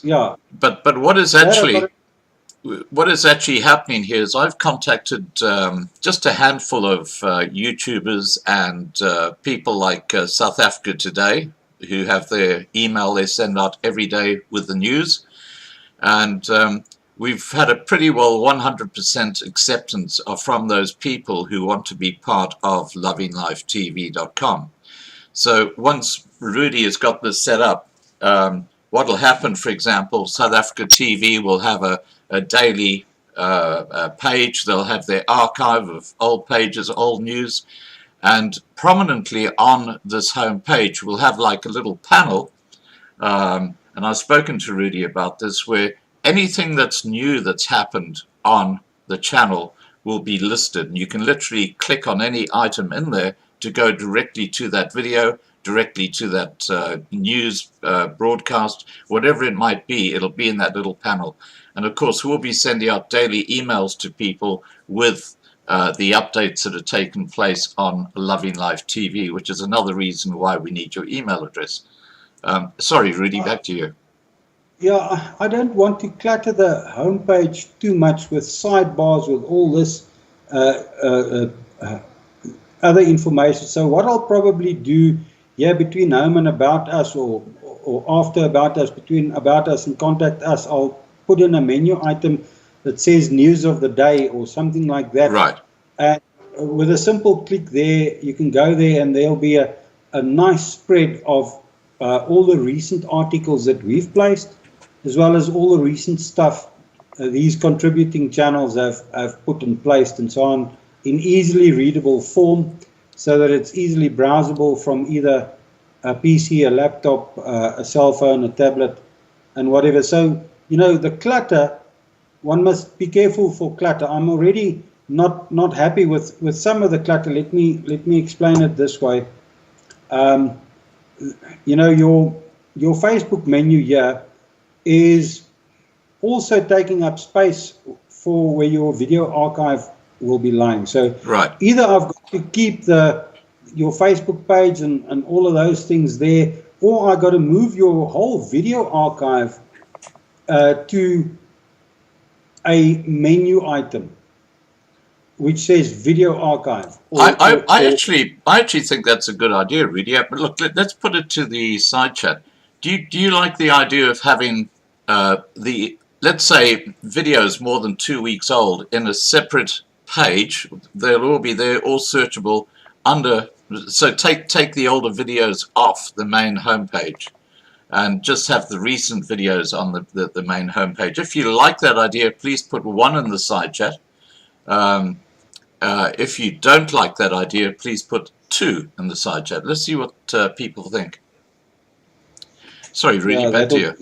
Yeah. But what is actually happening here is I've contacted just a handful of YouTubers and people like South Africa Today, who have their email they send out every day with the news, and we've had a pretty well 100% acceptance from those people who want to be part of LovingLifeTV.com. So once Rudy has got this set up, what will happen, for example, South Africa TV will have a daily page. They'll have their archive of old pages, old news, and prominently on this home page we'll have like a little panel, and I've spoken to Rudy about this, where anything that's new that's happened on the channel will be listed, and you can literally click on any item in there to go directly to that video, directly to that news broadcast, whatever it might be. It'll be in that little panel. And of course we'll be sending out daily emails to people with the updates that have taken place on Loving Life TV, which is another reason why we need your email address. Sorry, Rudy, back to you. Yeah, I don't want to clutter the homepage too much with sidebars with all this other information. So what I'll probably do here between home and about us, or after about us, between about us and contact us, I'll put in a menu item that says news of the day or something like that. Right. And with a simple click there, you can go there and there'll be a nice spread of all the recent articles that we've placed, as well as all the recent stuff these contributing channels have put in place and so on, in easily readable form, so that it's easily browsable from either a PC, a laptop, a cell phone, a tablet, and whatever. So, you know, the clutter, one must be careful for clutter. I'm already not happy with some of the clutter. Let me explain it this way. You know, your Facebook menu here is also taking up space for where your video archive will be lying. So right. Either I've got to keep your Facebook page and all of those things there, or I got to move your whole video archive to a menu item which says video archive. I actually think that's a good idea, Rudy. But look, let's put it to the side chat. Do you like the idea of having let's say videos more than 2 weeks old in a separate page? They'll all be there, all searchable under. So take the older videos off the main homepage and just have the recent videos on the main homepage. If you like that idea, please put 1 in the side chat. If you don't like that idea, please put 2 in the side chat. Let's see what people think. Sorry, Rudy, back to you.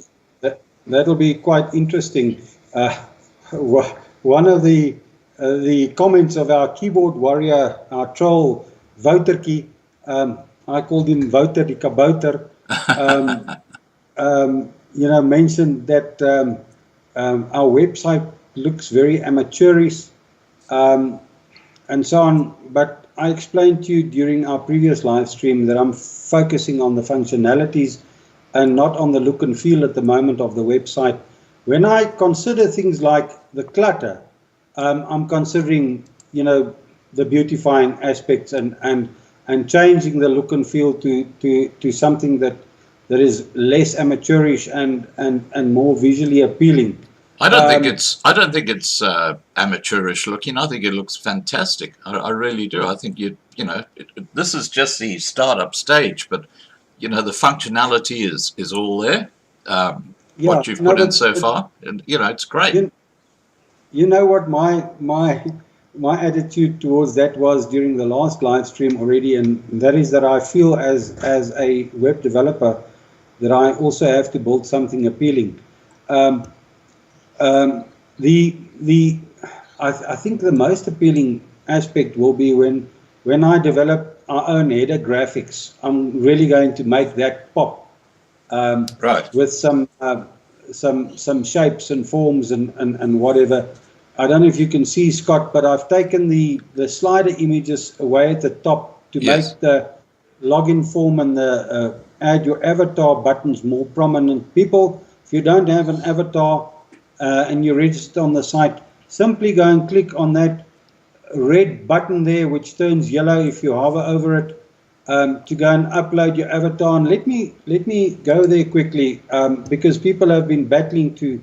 That'll be quite interesting. One of the comments of our keyboard warrior, our troll, Woutertjie, I called him Wouter die Kabouter, you know, mentioned that our website looks very amateurish. and so on. But I explained to you during our previous live stream that I'm focusing on the functionalities and not on the look and feel at the moment of the website. When I consider things like the clutter, I'm considering, the beautifying aspects and changing the look and feel to something that is less amateurish and more visually appealing. I don't think it's amateurish looking. I think it looks fantastic. I really do. I think this is just the startup stage, but the functionality is all there. What you've put in so far, and it's great. You know what my attitude towards that was during the last live stream already, and that is that I feel as a web developer that I also have to build something appealing. I think the most appealing aspect will be when I develop our own header graphics. I'm really going to make that pop. Right. With some shapes and forms and whatever. I don't know if you can see, Scott, but I've taken the slider images away at the top to make the login form and the add your avatar buttons more prominent. People, if you don't have an avatar and you register on the site, simply go and click on that red button there, which turns yellow if you hover over it, to go and upload your avatar. And let me go there quickly, because people have been battling to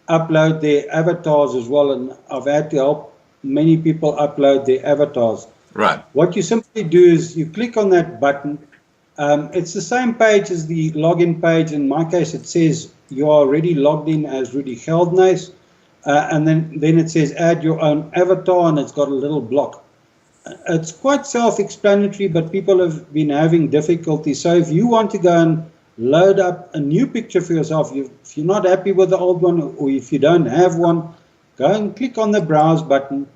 upload their avatars as well, and I've had to help many people upload their avatars. Right. What you simply do is you click on that button. It's the same page as the login page. In my case, it says you are already logged in as Rudy Geldnys, and then it says add your own avatar, and it's got a little block. It's quite self-explanatory, but people have been having difficulty. So if you want to go and load up a new picture for yourself, if you're not happy with the old one, or if you don't have one, go and click on the browse button.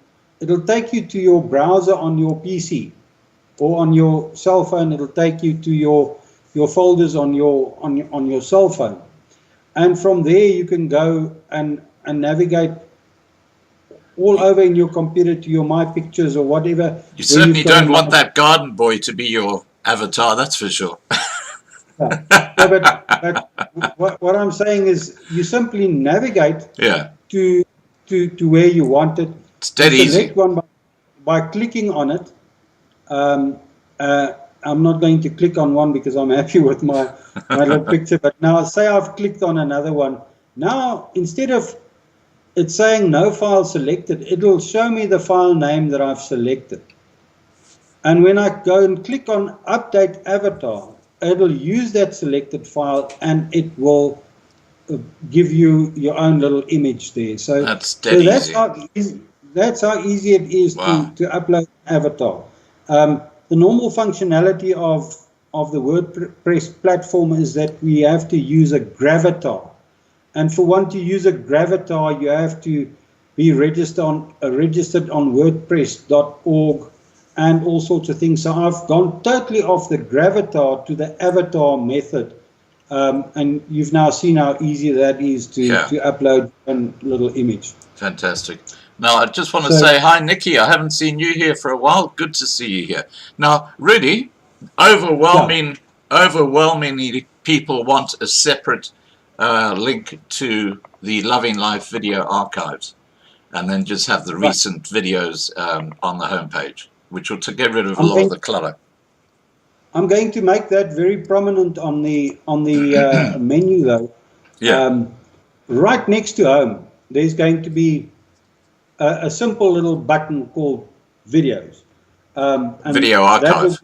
It'll take you to your browser on your PC or on your cell phone. It'll take you to your folders on your cell phone, and from there you can go and navigate all over in your computer to your My Pictures or whatever. You certainly don't want that garden boy to be your avatar, that's for sure. But what I'm saying is you simply navigate to where you want it. It's dead easy. Select one by clicking on it. I'm not going to click on one because I'm happy with my little picture. But now say I've clicked on another one. Now, instead of it's saying no file selected, it'll show me the file name that I've selected. And when I go and click on update avatar, it'll use that selected file and it will give you your own little image there. So that's how easy it is to upload an avatar. The normal functionality of the WordPress platform is that we have to use a gravatar. And for one to use a gravatar, you have to be registered on WordPress.org and all sorts of things. So I've gone totally off the gravatar to the avatar method. And you've now seen how easy that is to upload a little image. Fantastic. Now, I just want to say hi, Nikki. I haven't seen you here for a while. Good to see you here. Now, Rudy, overwhelmingly people want a separate link to the Loving Life video archives, and then just have the recent videos on the homepage, which will get rid of a lot of the clutter. I'm going to make that very prominent on the menu, though. Yeah. Right next to home, there's going to be a simple little button called videos. And video archive.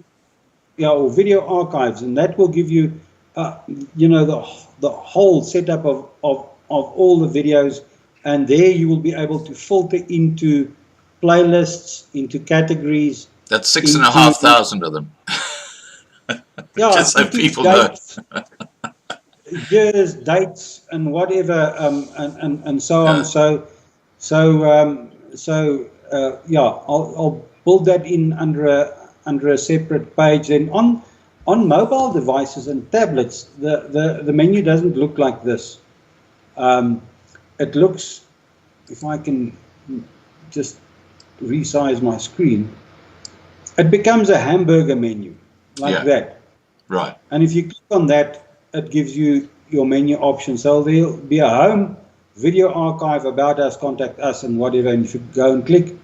Or video archives, and that will give you, the whole setup of all the videos, and there you will be able to filter into playlists, into categories. That's 6,500 of them. Just so people know. Years, dates, and whatever, and so on. I'll build that in under a separate page. Then on mobile devices and tablets, the menu doesn't look like this. It looks, if I can just resize my screen, it becomes a hamburger menu like Yeah. that. Right. And if you click on that, it gives you your menu options. So there'll be a home, video archive, about us, contact us, and whatever. And if you go and click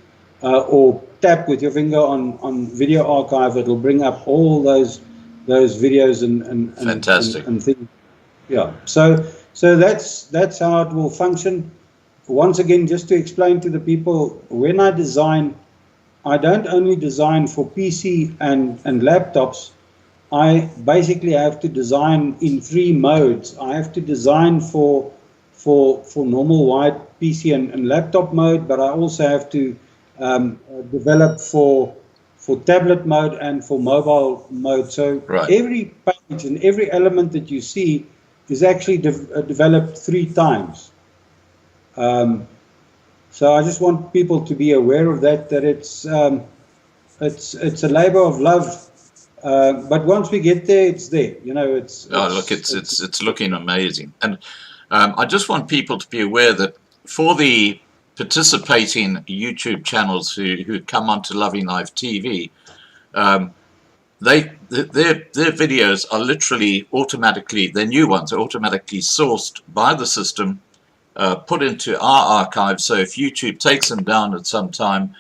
or tap with your finger on video archive, it'll bring up all those videos and Fantastic. and things. Yeah. So that's how it will function. Once again, just to explain to the people, when I design, I don't only design for PC and laptops. I basically have to design in 3 modes. I have to design for normal wide PC and laptop mode, but I also have to develop for tablet mode and for mobile mode. So Right. every page and every element that you see is actually developed 3 times. So I just want people to be aware of that it's a labor of love. But once we get there, it's there. You know, It's looking amazing. And I just want people to be aware that for the participating YouTube channels who come onto Loving Life TV, their videos are literally automatically, their new ones are automatically sourced by the system, put into our archive. So if YouTube takes them down at some time,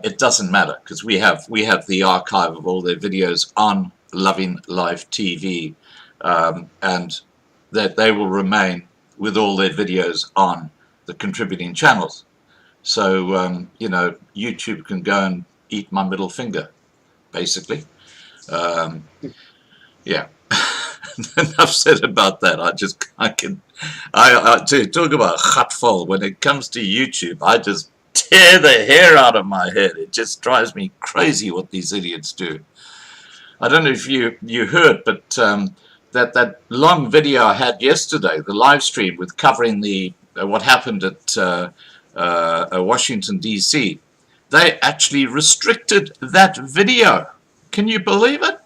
it doesn't matter, because we have the archive of all their videos on Loving Life TV, and that they will remain with all their videos on the contributing channels. So you know, YouTube can go and eat my middle finger, basically. Yeah. Enough said about that. I to talk about gatvol, when it comes to YouTube, I just tear the hair out of my head. It just drives me crazy what these idiots do. I don't know if you heard, but that long video I had yesterday, the live stream with covering the what happened at Washington DC, they actually restricted that video. Can you believe it?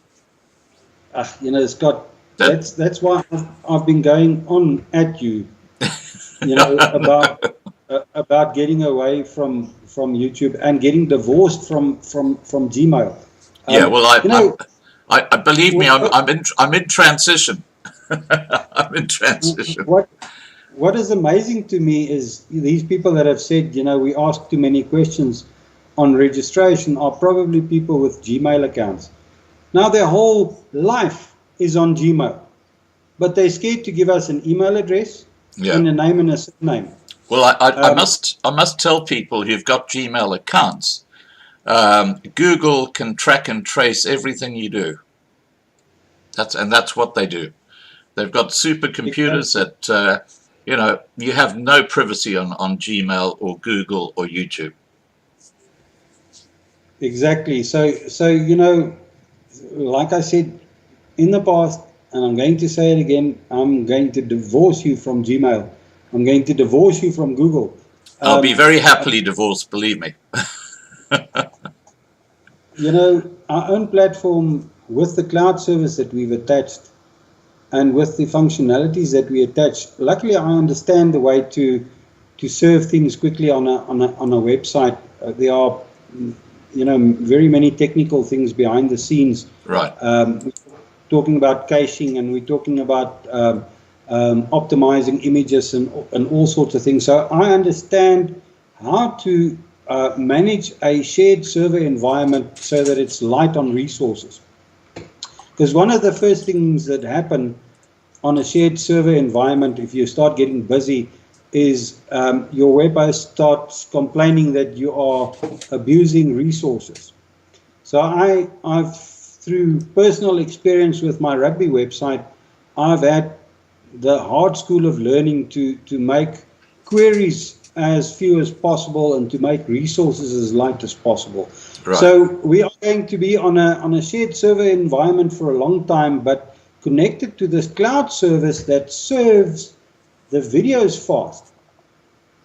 You know, Scott, that's why I've been going on at you, you know, about getting away from YouTube and getting divorced from Gmail. Yeah, well, you know, I believe me, I'm in transition. I'm in transition. What is amazing to me is these people that have said, you know, we ask too many questions on registration are probably people with Gmail accounts. Now their whole life is on Gmail, but they're scared to give us an email address and a name and a surname. Well, I must tell people who've got Gmail accounts, Google can track and trace everything you do. That's what they do. They've got supercomputers that you know, you have no privacy on Gmail or Google or YouTube. Exactly. So you know, like I said in the past, and I'm going to say it again, I'm going to divorce you from Gmail. I'm going to divorce you from Google. I'll be very happily divorced, believe me. You know, our own platform with the cloud service that we've attached and with the functionalities that we attach, luckily I understand the way to serve things quickly on a website. There are, you know, very many technical things behind the scenes. Right. We're talking about caching, and we're talking about optimizing images and all sorts of things. So I understand how to manage a shared server environment so that it's light on resources. Because one of the first things that happen on a shared server environment, if you start getting busy, is your web host starts complaining that you are abusing resources. So I've, through personal experience with my rugby website, I've had the hard school of learning to make queries as few as possible and to make resources as light as possible. Right. So we are going to be on a shared server environment for a long time, but connected to this cloud service that serves the videos fast.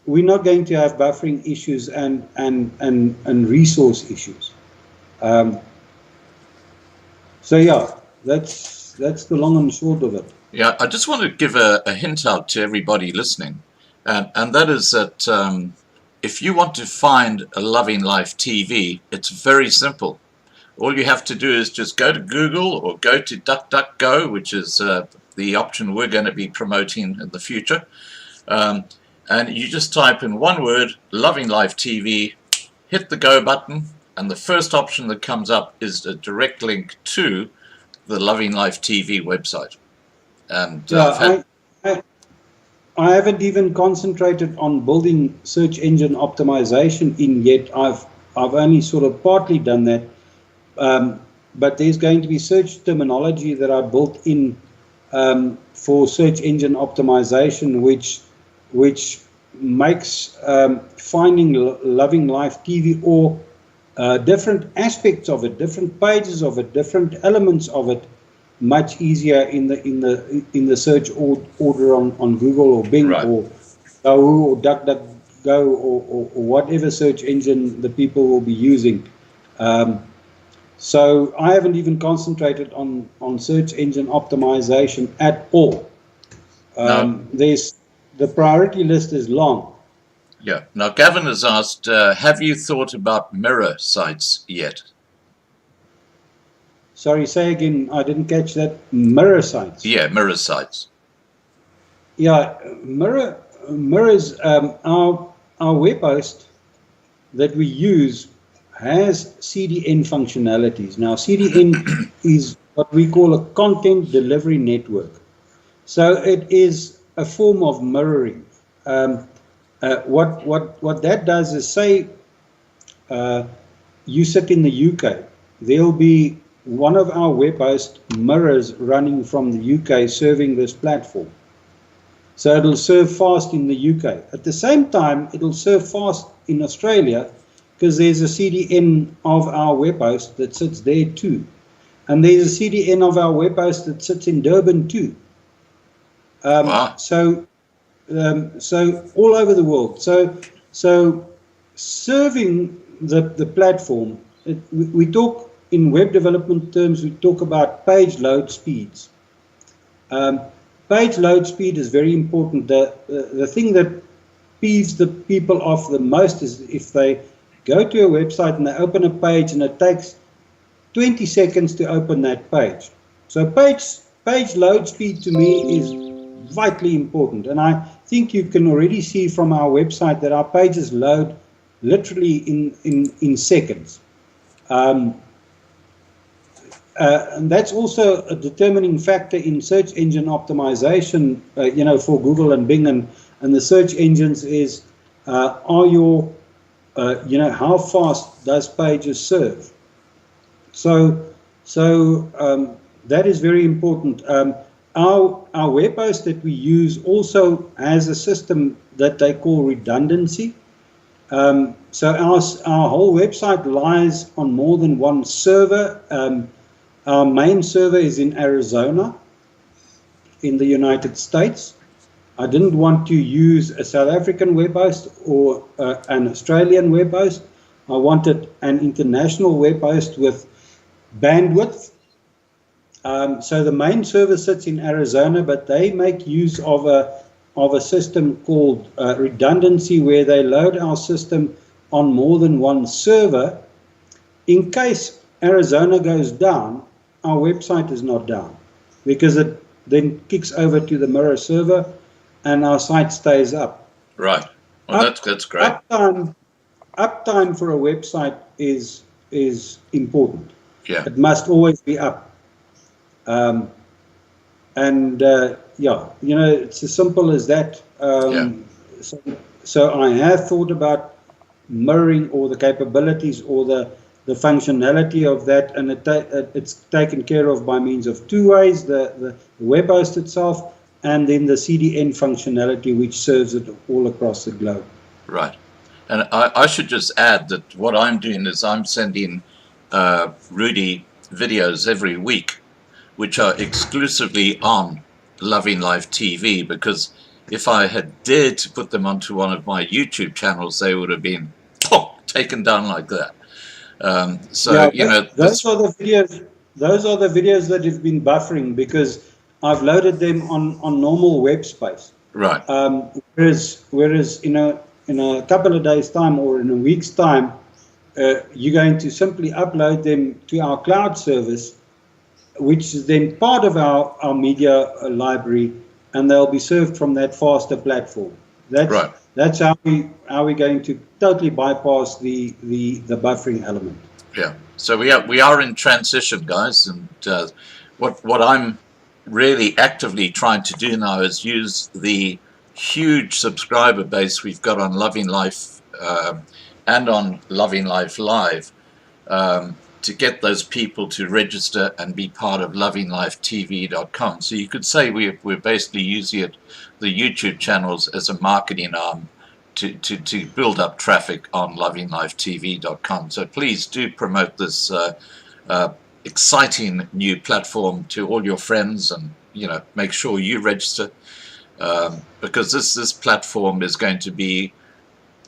We're not going to have buffering issues and resource issues. So yeah, that's the long and short of it. Yeah, I just want to give a hint out to everybody listening, and that is that if you want to find a Loving Life TV, it's very simple. All you have to do is just go to Google or go to DuckDuckGo, which is the option we're going to be promoting in the future. And you just type in one word, Loving Life TV, hit the go button, and the first option that comes up is a direct link to the Loving Life TV website. And I haven't even concentrated on building search engine optimization in yet. I've only sort of partly done that. But there's going to be search terminology that I built in for search engine optimization, which makes finding Loving Life TV or different aspects of it, different pages of it, different elements of it, much easier in the search order on Google or Bing or Yahoo or DuckDuckGo or whatever search engine the people will be using. So I haven't even concentrated on search engine optimization at all. There's the priority list is long. Yeah. Now Gavin has asked, have you thought about mirror sites yet? Sorry, say again. I didn't catch that. Mirror sites. Yeah, mirror sites. Yeah, mirrors. Our web host that we use has CDN functionalities. Now, CDN is what we call a content delivery network. So it is a form of mirroring. What that does is, say you sit in the UK, there'll be one of our web host mirrors running from the UK serving this platform. So it'll serve fast in the UK. At the same time, it'll serve fast in Australia because there's a CDN of our web host that sits there too. And there's a CDN of our web host that sits in Durban too. Wow. So all over the world. So serving the platform, we talk in web development terms, we talk about page load speeds. Page load speed is very important. The thing that peeves the people off the most is if they go to a website and they open a page and it takes 20 seconds to open that page. So page load speed to me is vitally important. And I think you can already see from our website that our pages load literally in seconds. And that's also a determining factor in search engine optimization, for Google and Bing and the search engines is, are your, how fast does pages serve? So that is very important. Our web host that we use also has a system that they call redundancy. So our whole website lies on more than one server. Our main server is in Arizona, in the United States. I didn't want to use a South African web host or an Australian web host. I wanted an international web host with bandwidth. So the main server sits in Arizona, but they make use of a system called redundancy, where they load our system on more than one server. In case Arizona goes down, our website is not down, because it then kicks over to the mirror server and our site stays up. Right. Well, that's great. Uptime for a website is important. Yeah. It must always be up. It's as simple as that. So I have thought about mirroring or the capabilities or the functionality of that, and it's taken care of by means of two ways: the web host itself, and then the CDN functionality, which serves it all across the globe. Right. And I should just add that what I'm doing is I'm sending Rudy videos every week, which are exclusively on Loving Life TV, because if I had dared to put them onto one of my YouTube channels, they would have been taken down like that. Those are the videos. Those are the videos that have been buffering because I've loaded them on normal web space. Right. Whereas in a couple of days' time or in a week's time, you're going to simply upload them to our cloud service, which is then part of our media library, and they'll be served from that faster platform. That's how we're going to totally bypass the buffering element. Yeah. So we are in transition, guys, and what I'm really actively trying to do now is use the huge subscriber base we've got on Loving Life and on Loving Life Live to get those people to register and be part of lovinglifetv.com. So you could say we're basically using the YouTube channels as a marketing arm to build up traffic on lovinglifetv.com. So please do promote this exciting new platform to all your friends, and make sure you register, because this platform is going to be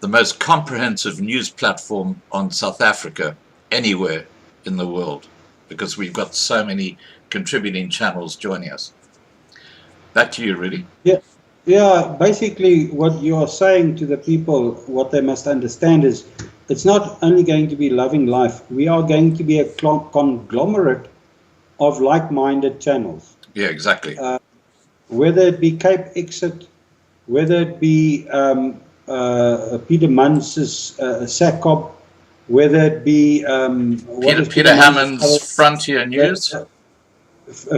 the most comprehensive news platform on South Africa anywhere in the world, because we've got so many contributing channels joining us. Back to you, Rudy. Yeah, basically what you are saying to the people, what they must understand is, it's not only going to be Loving Life. We are going to be a conglomerate of like-minded channels. Yeah, exactly. Whether it be Cape Exit, whether it be Peter Munz's SACOP, whether it be Peter Hammond's Frontier News,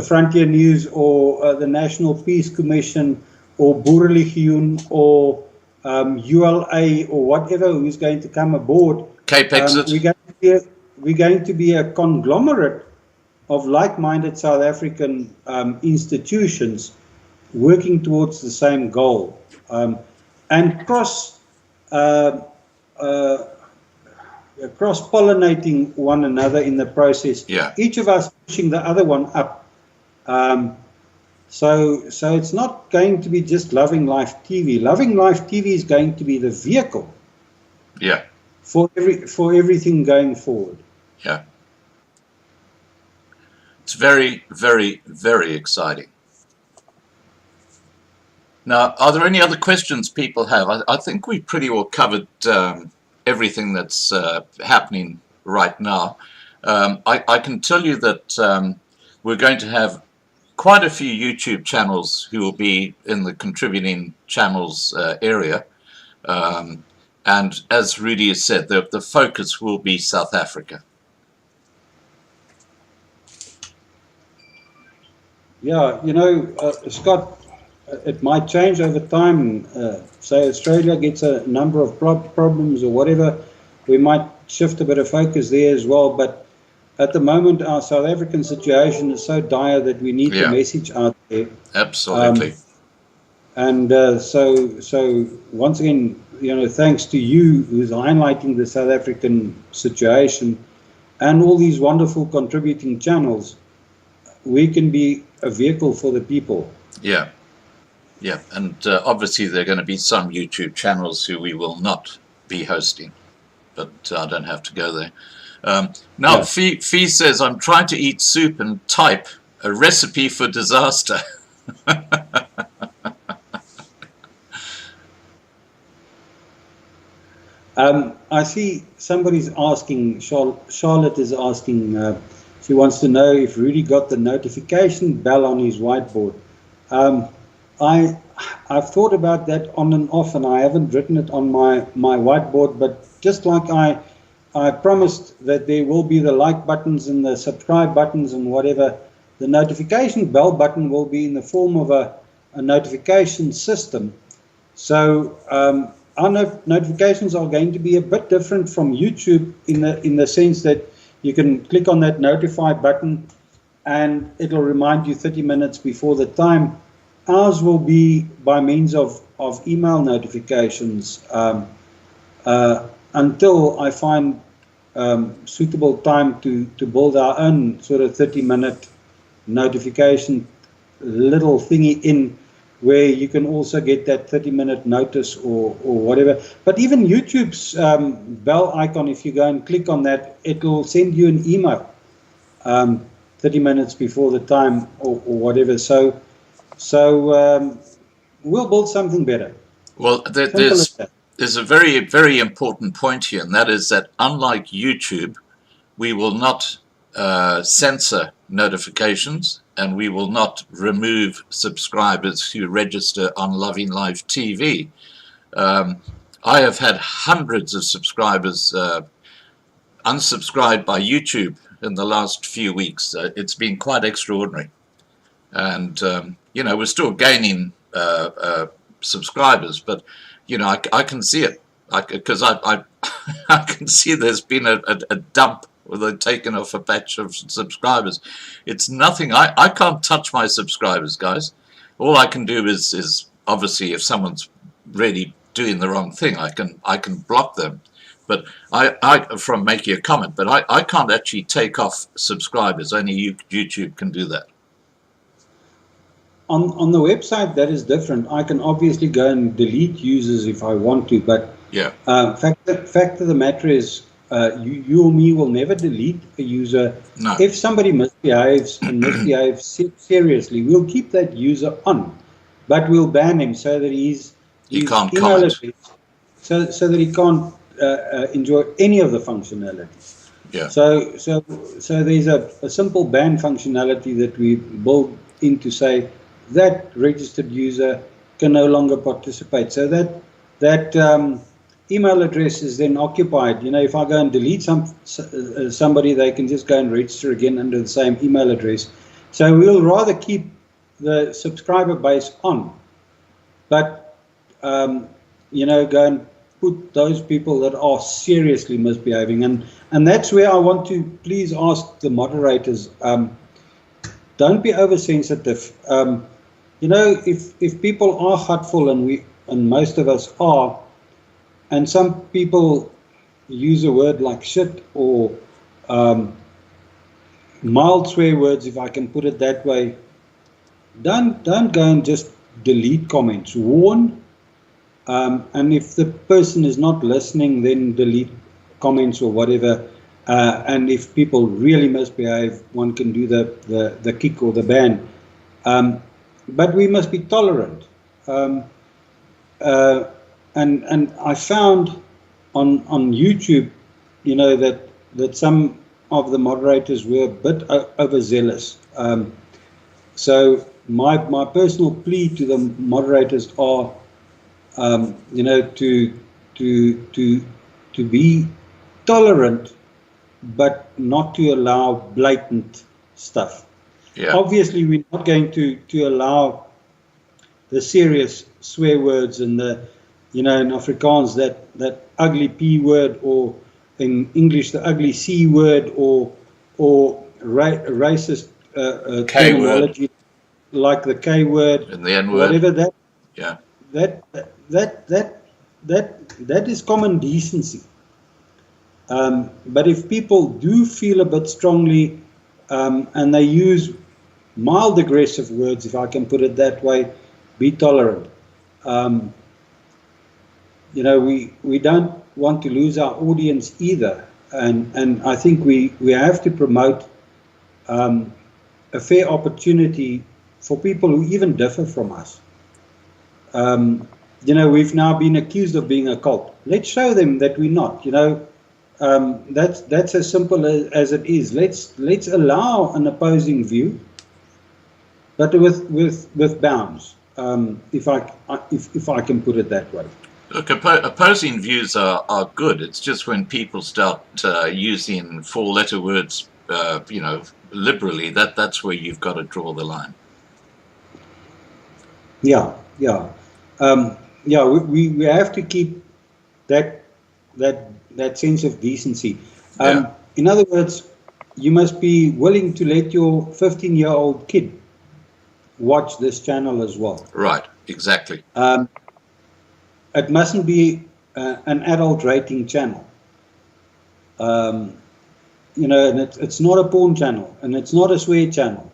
Frontier News, or the National Peace Commission, or Boerlegioen, or ULA, or whatever who's going to come aboard. Cape Exit. We're going to be a conglomerate of like-minded South African institutions working towards the same goal, and cross-pollinating one another in the process. Yeah. Each of us pushing the other one up. So it's not going to be just Loving Life TV. Loving Life TV is going to be the vehicle. Yeah. For everything going forward. Yeah. It's very, very, very exciting. Now, are there any other questions people have? I think we pretty well covered everything that's happening right now. I can tell you that we're going to have quite a few YouTube channels who will be in the contributing channels area. And as Rudy has said, the focus will be South Africa. Yeah, Scott, it might change over time. Say Australia gets a number of problems or whatever, we might shift a bit of focus there as well. But at the moment, our South African situation is so dire that we need the message out there. Absolutely. So once again, thanks to you who's highlighting the South African situation and all these wonderful contributing channels, we can be a vehicle for the people. Yeah. Yeah, and obviously there are going to be some YouTube channels who we will not be hosting, but I don't have to go there. Now, Fee says, I'm trying to eat soup and type a recipe for disaster. I see somebody's asking, Charlotte is asking, she wants to know if Rudy got the notification bell on his whiteboard. I've thought about that on and off, and I haven't written it on my whiteboard, but just like I promised that there will be the like buttons and the subscribe buttons and whatever, the notification bell button will be in the form of a notification system. So our notifications are going to be a bit different from YouTube in the sense that you can click on that notify button and it'll remind you 30 minutes before the time. Ours will be by means of email notifications until I find suitable time to build our own sort of 30-minute notification little thingy in where you can also get that 30-minute notice or whatever. But even YouTube's bell icon, if you go and click on that, it will send you an email 30 minutes before the time or whatever. So we'll build something better. Well, there's a very, very important point here, and that is that unlike YouTube, we will not censor notifications, and we will not remove subscribers who register on Loving Life TV. I have had hundreds of subscribers unsubscribed by YouTube in the last few weeks. It's been quite extraordinary. And, you know, we're still gaining subscribers, but, you know, I can see it. Because I can see there's been a dump where they've taken off a batch of subscribers. It's nothing. I can't touch my subscribers, guys. All I can do is obviously if someone's really doing the wrong thing, I can block them. But I from making a comment, but I can't actually take off subscribers. Only YouTube can do that. On the website, that is different. I can obviously go and delete users if I want to, but yeah. Fact of the matter is, you or me will never delete a user. No. If somebody misbehaves and misbehaves seriously, we'll keep that user on, but we'll ban him so that his can't email comment. address, so that he can't enjoy any of the functionalities. Yeah. So there's a simple ban functionality that we build in to say that registered user can no longer participate. So that email address is then occupied. You know, if I go and delete somebody, they can just go and register again under the same email address. So we'll rather keep the subscriber base on, but you know, go and put those people that are seriously misbehaving, and that's where I want to please ask the moderators, don't be oversensitive. You know, if people are hurtful, and most of us are, and some people use a word like shit or mild swear words, if I can put it that way, don't go and just delete comments. Warn. And if the person is not listening, then delete comments or whatever. And if people really misbehave, one can do the kick or the ban. But we must be tolerant. And I found on YouTube, you know, that some of the moderators were a bit overzealous. So my personal plea to the moderators are, you know, to be tolerant, but not to allow blatant stuff. Yeah. Obviously, we're not going to allow the serious swear words and the, you know, in Afrikaans that ugly P word, or in English the ugly C word, or racist terminology like the K word and the N word. Whatever that. Yeah. That is common decency. But if people do feel a bit strongly and they use mild aggressive words, if I can put it that way, be tolerant. You know, we don't want to lose our audience either, and I think we have to promote a fair opportunity for people who even differ from us. You know, we've now been accused of being a cult. Let's show them that we're not. You know, that's as simple as it is. Let's allow an opposing view, but with bounds. If I can put it that way. Look, opposing views are good. It's just when people start using four-letter words, you know, liberally, that's where you've got to draw the line. Yeah. We have to keep that sense of decency. In other words, you must be willing to let your 15-year-old kid watch this channel as well. Right, exactly. It mustn't be an adult rating channel. You know, and it's not a porn channel, and it's not a swear channel.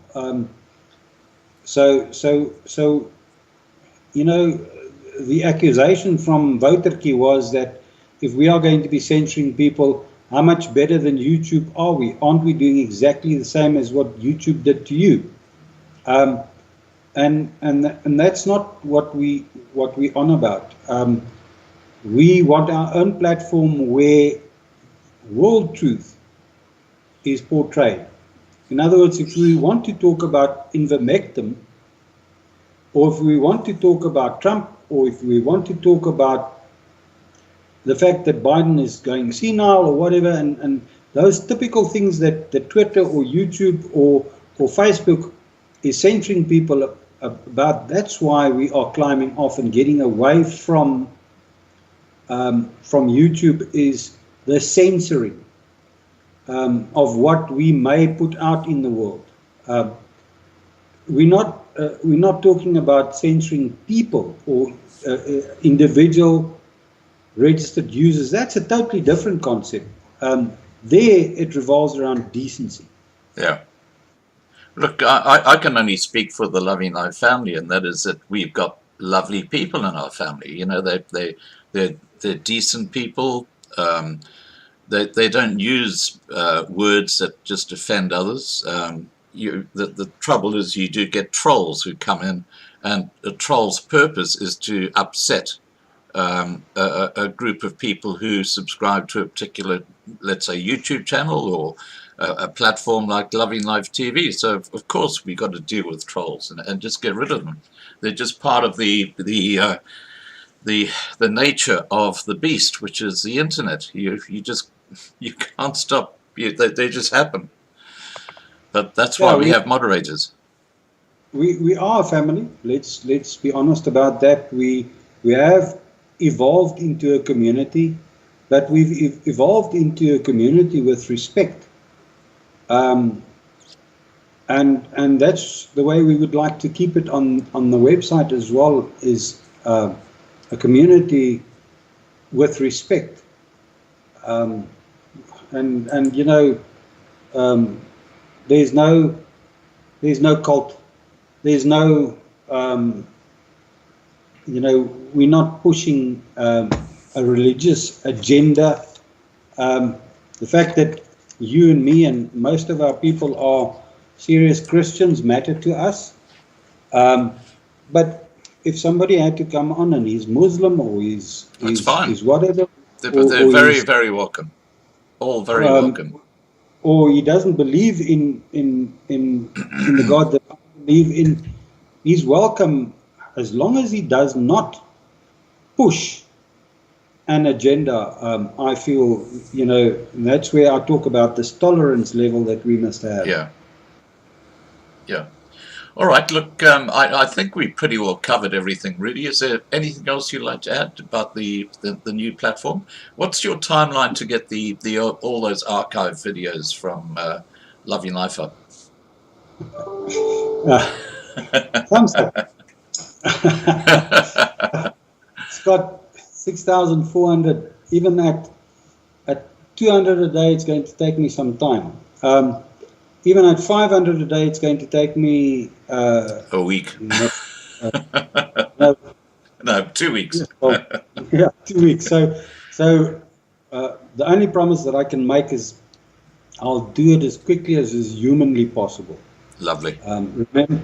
So you know, the accusation from Woutertjie was that if we are going to be censoring people, how much better than YouTube are we? Aren't we doing exactly the same as what YouTube did to you? And that's not what we on about. We want our own platform where world truth is portrayed. In other words, if we want to talk about ivermectin, or if we want to talk about Trump, or if we want to talk about the fact that Biden is going senile or whatever, and those typical things that Twitter or YouTube or Facebook is censoring people about, that's why we are climbing off and getting away from YouTube, is the censoring of what we may put out in the world. We're not talking about censoring people or individual registered users. That's a totally different concept. There, it revolves around decency. Yeah. Look, I can only speak for the Loving Life family, and that is that we've got lovely people in our family. You know, they're decent people. They don't use words that just offend others. The trouble is you do get trolls who come in, and a troll's purpose is to upset a group of people who subscribe to a particular, let's say, YouTube channel or a platform like Loving Life TV. So of course we got to deal with trolls and just get rid of them. They're just part of the nature of the beast, which is the internet. You can't stop. They just happen. But that's why we have moderators. We are a family. Let's be honest about that. We have evolved into a community, but we've evolved into a community with respect. And that's the way we would like to keep it on the website as well, is a community with respect. And you know, there's no cult, there's no you know, we're not pushing a religious agenda. The fact that you and me and most of our people are serious Christians matter to us. But if somebody had to come on and he's Muslim or he's whatever, they're very, very welcome. All very welcome. Or he doesn't believe in the God that I believe in, he's welcome, as long as he does not push an agenda. I feel, you know, that's where I talk about this tolerance level that we must have. Yeah. Yeah. All right. Look, I think we pretty well covered everything, really. Is there anything else you'd like to add about the new platform? What's your timeline to get the all those archive videos from Loving Life up? Thumbs up. It's got 6,400. Even at 200 a day, it's going to take me some time. Even at 500 a day, it's going to take me a week. No, 2 weeks. Yeah, 2 weeks. So the only promise that I can make is I'll do it as quickly as is humanly possible. Lovely.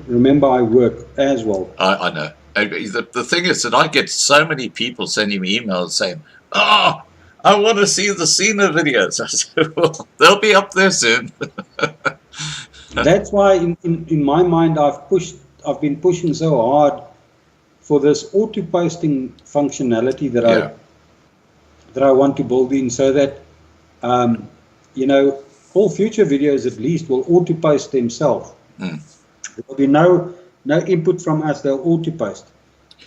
Remember, I work as well. I know. The thing is that I get so many people sending me emails saying, "Oh, I want to see the Cena videos." I said, "Well, they'll be up there soon." That's why, in my mind, I've been pushing so hard for this auto posting functionality that I want to build in, so that you know, all future videos at least will auto post themselves. There will be no input from us, they'll auto post.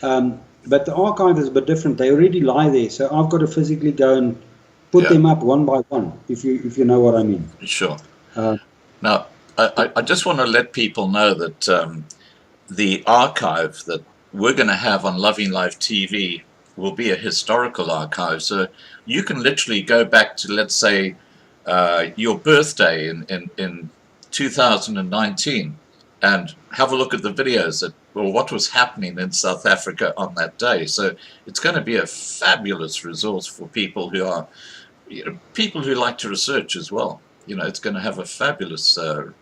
But the archive is a bit different. They already lie there, so I've got to physically go and put them up one by one, if you know what I mean. Sure. Now, I just want to let people know that the archive that we're going to have on Loving Life TV will be a historical archive. So you can literally go back to, let's say, your birthday in 2019 and have a look at the videos or what was happening in South Africa on that day. So it's going to be a fabulous resource for people who are, you know, people who like to research as well. You know, it's going to have a fabulous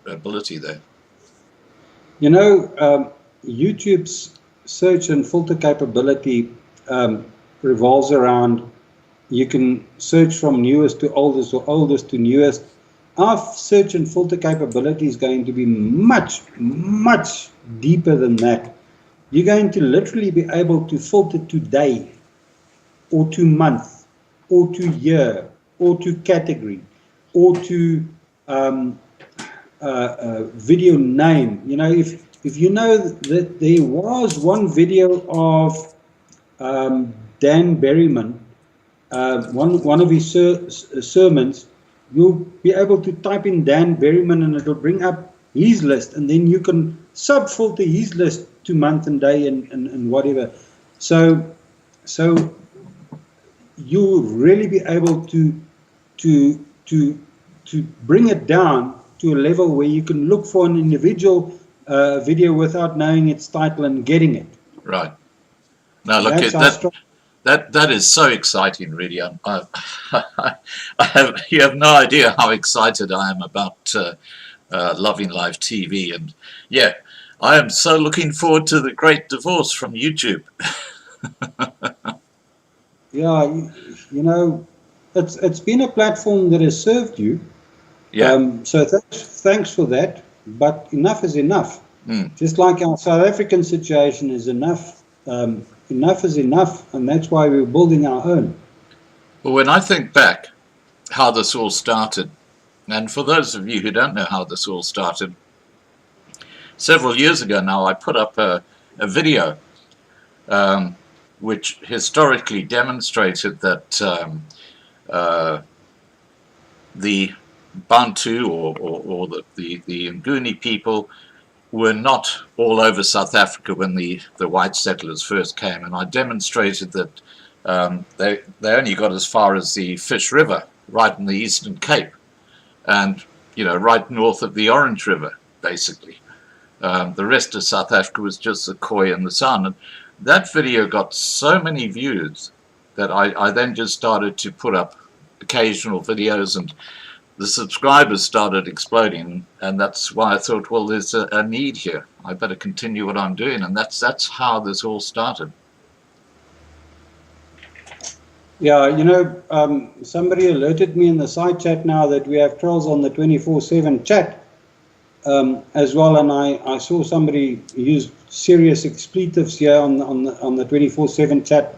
ability there. You know, YouTube's search and filter capability revolves around, you can search from newest to oldest or oldest to newest. Our search and filter capability is going to be much, much deeper than that. You're going to literally be able to filter to day, or to month, or to year, or to category, or to video name. You know, if you know that there was one video of Dan Berryman, one of his sermons, you'll be able to type in Dan Berryman and it'll bring up his list, and then you can sub-filter his list to month and day and whatever. So you'll really be able to bring it down to a level where you can look for an individual video without knowing its title and getting it. Right. Now look, that is so exciting, really. You have no idea how excited I am about Loving Live TV, and yeah, I am so looking forward to the great divorce from YouTube. Yeah, you know, it's been a platform that has served you. Yeah. So thanks for that. But enough is enough. Just like our South African situation is enough. Enough is enough, and that's why we're building our own. Well, when I think back how this all started, and for those of you who don't know how this all started, several years ago now I put up a video which historically demonstrated that the Bantu or the Nguni people were not all over South Africa when the white settlers first came, and I demonstrated that they only got as far as the Fish River, right in the Eastern Cape, and you know, right north of the Orange River, basically. The rest of South Africa was just the Khoi and the San, and that video got so many views that I then just started to put up occasional videos, and the subscribers started exploding, and that's why I thought, well, there's a need here. I better continue what I'm doing, and that's how this all started. Yeah, you know, somebody alerted me in the side chat now that we have trolls on the 24/7 chat as well, and I saw somebody use serious expletives here on the 24/7 chat.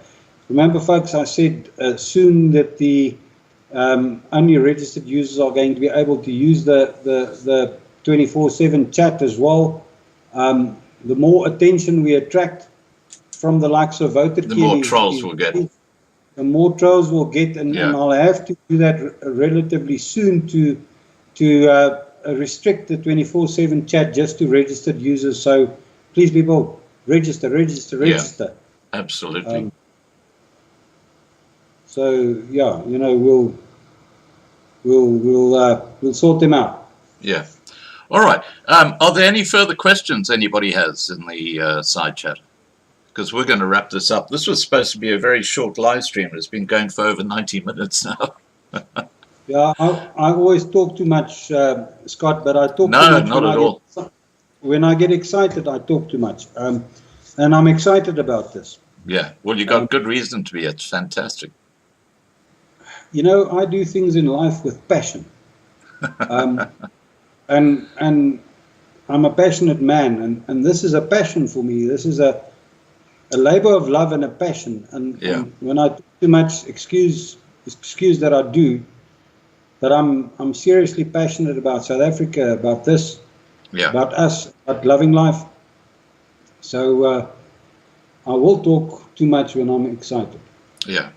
Remember, folks, I said soon that the only registered users are going to be able to use the 24/7 chat as well. The more attention we attract from the likes of Voter the more trolls we'll get. The more trolls we'll get, and I'll have to do that relatively soon to restrict the 24/7 chat just to registered users. So please, people, register. Yeah, absolutely. So yeah, you know, we'll sort them out. Yeah. All right. Are there any further questions anybody has in the side chat? Because we're going to wrap this up. This was supposed to be a very short live stream. It's been going for over 90 minutes now. Yeah, I always talk too much, Scott, but I talk too much. No, not at all. When I get excited, I talk too much. And I'm excited about this. Yeah, well, you got good reason to be. It's fantastic. You know, I do things in life with passion. And I'm a passionate man, and this is a passion for me. This is a labor of love and a passion. And when I talk too much, excuse that I do, but I'm seriously passionate about South Africa, about this, about us, about loving life. So I will talk too much when I'm excited. Yeah.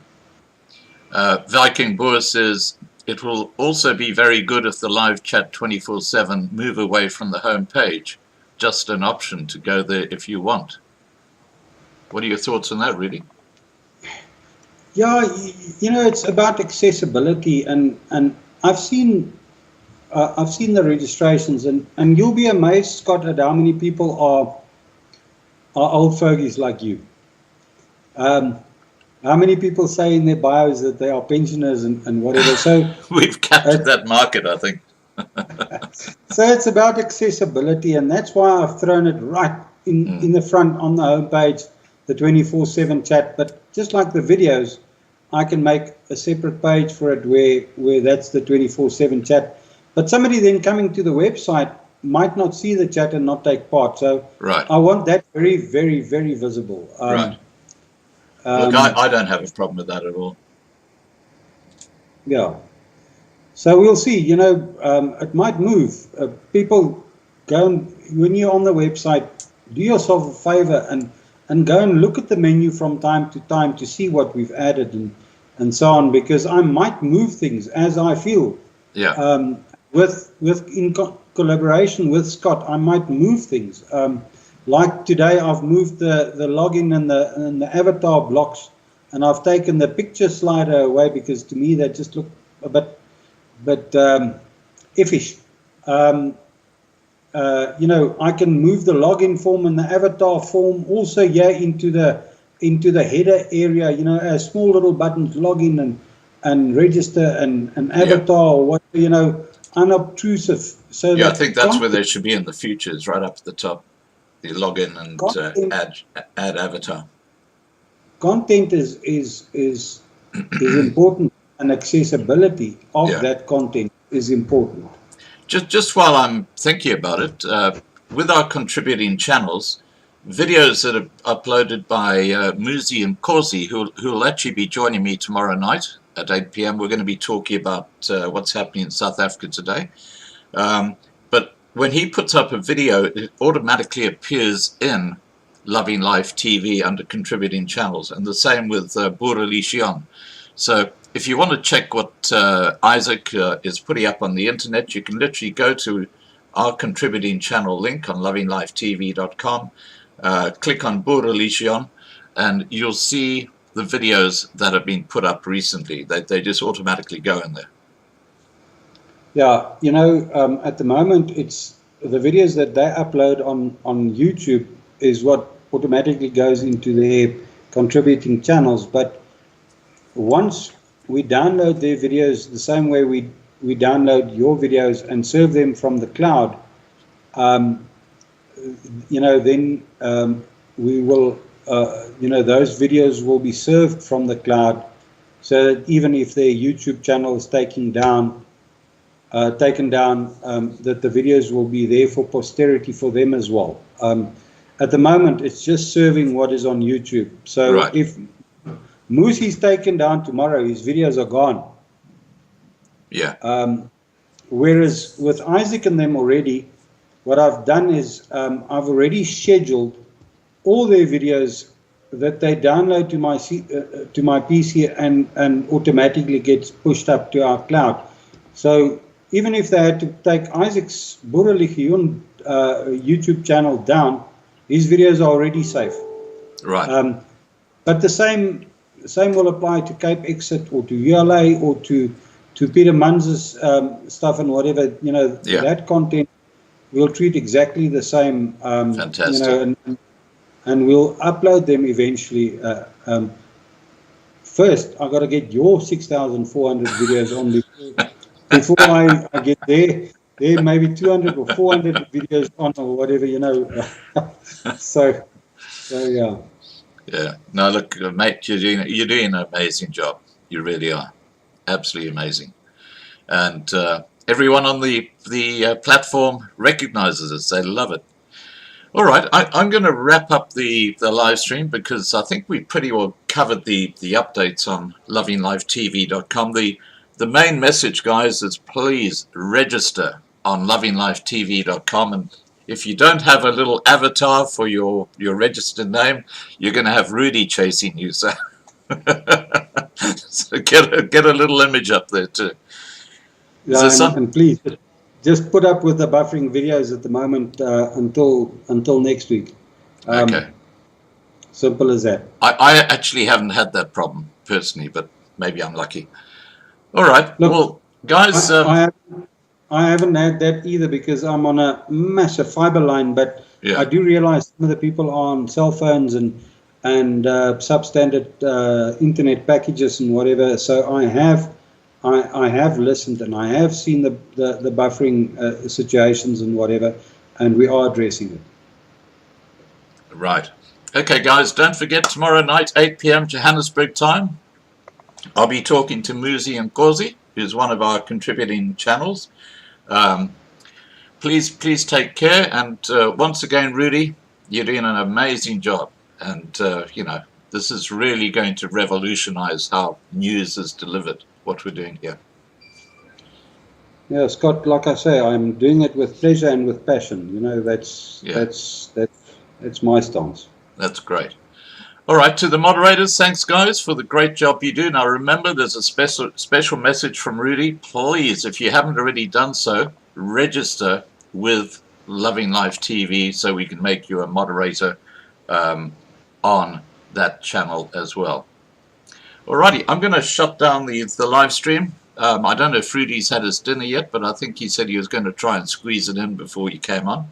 Viking Boer says, it will also be very good if the live chat 24/7 move away from the home page. Just an option to go there if you want. What are your thoughts on that, really? Yeah, you know, it's about accessibility, and I've seen the registrations, and you'll be amazed, Scott, at how many people are old fogies like you. How many people say in their bios that they are pensioners and whatever? So we've captured that market, I think. So it's about accessibility, and that's why I've thrown it right in the front on the homepage, the 24/7 chat. But just like the videos, I can make a separate page for it where that's the 24/7 chat. But somebody then coming to the website might not see the chat and not take part. So Right. I want that very, very, very visible. Right. Look, I don't have a problem with that at all. Yeah. So we'll see. You know, it might move. People go and, when you're on the website, do yourself a favor and go and look at the menu from time to time to see what we've added and so on, because I might move things as I feel. Yeah. Collaboration with Scott, I might move things. Like today, I've moved the login and the avatar blocks, and I've taken the picture slider away because to me that just looked a bit iffish. You know, I can move the login form and the avatar form also here into the header area. You know, as small little buttons, login and register and avatar or whatever. You know, unobtrusive. So yeah, I think that's where they should be in the future, is right up at the top, the login and add avatar. Content is important, and accessibility of that content is important. Just while I'm thinking about it, with our contributing channels, videos that are uploaded by Muzi and Kosi, who will actually be joining me tomorrow night at 8 p.m. We're going to be talking about what's happening in South Africa today. But when he puts up a video, it automatically appears in Loving Life TV under contributing channels, and the same with Boer Lichion. So if you want to check what Isaac is putting up on the internet, you can literally go to our contributing channel link on lovinglifetv.com, click on Boer Lichion, and you'll see the videos that have been put up recently. They just automatically go in there. Yeah, you know, at the moment, it's the videos that they upload on YouTube is what automatically goes into their contributing channels. But once we download their videos the same way we download your videos and serve them from the cloud, you know, then we will, you know, those videos will be served from the cloud, so that even if their YouTube channel is taken down, that the videos will be there for posterity for them as well. At the moment, it's just serving what is on YouTube. So if Musi's taken down tomorrow, his videos are gone. Yeah. Whereas with Isaac and them already, what I've done is I've already scheduled all their videos that they download to my PC and automatically gets pushed up to our cloud. So even if they had to take Isaac's Boer Lichion YouTube channel down, his videos are already safe. Right. But the same will apply to Cape Exit or to ULA or to Peter Munz's stuff and whatever, you know, that content we'll treat exactly the same. Fantastic. You know, and we'll upload them eventually. First, I've got to get your 6,400 videos on before I get there. There may be 200 or 400 videos on or whatever, you know. so yeah. Yeah. No, look, mate, you're doing an amazing job. You really are. Absolutely amazing. And everyone on the platform recognizes us. They love it. All right, I'm going to wrap up the live stream because I think we pretty well covered the updates on lovinglifetv.com. The main message, guys, is please register on lovinglifetv.com, and if you don't have a little avatar for your registered name, you're going to have Rudy chasing you. So, so get a little image up there too. Yeah, and please just put up with the buffering videos at the moment until next week. Okay. Simple as that. I actually haven't had that problem personally, but maybe I'm lucky. All right. Look, well, guys, I haven't had that either because I'm on a massive fiber line, but I do realize some of the people are on cell phones and substandard internet packages and whatever. So I have listened and I have seen the buffering situations and whatever, and we are addressing it. Right. Okay, guys, don't forget tomorrow night, 8 p.m. Johannesburg time. I'll be talking to Muzi and Kosi, who's one of our contributing channels. Please take care. And once again, Rudy, you're doing an amazing job. And, you know, this is really going to revolutionize how news is delivered, what we're doing here. Yeah, Scott, like I say, I'm doing it with pleasure and with passion. You know, that's my stance. That's great. All right, to the moderators, thanks, guys, for the great job you do. Now, remember, there's a special message from Rudy. Please, if you haven't already done so, register with Loving Life TV so we can make you a moderator on that channel as well. Alrighty, I'm going to shut down the live stream. I don't know if Rudy's had his dinner yet, but I think he said he was going to try and squeeze it in before he came on.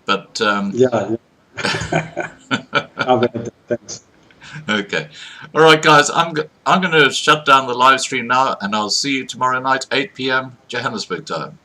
But yeah. I've had that. Thanks. Okay. All right, guys, I'm going to shut down the live stream now, and I'll see you tomorrow night, 8 p.m. Johannesburg time.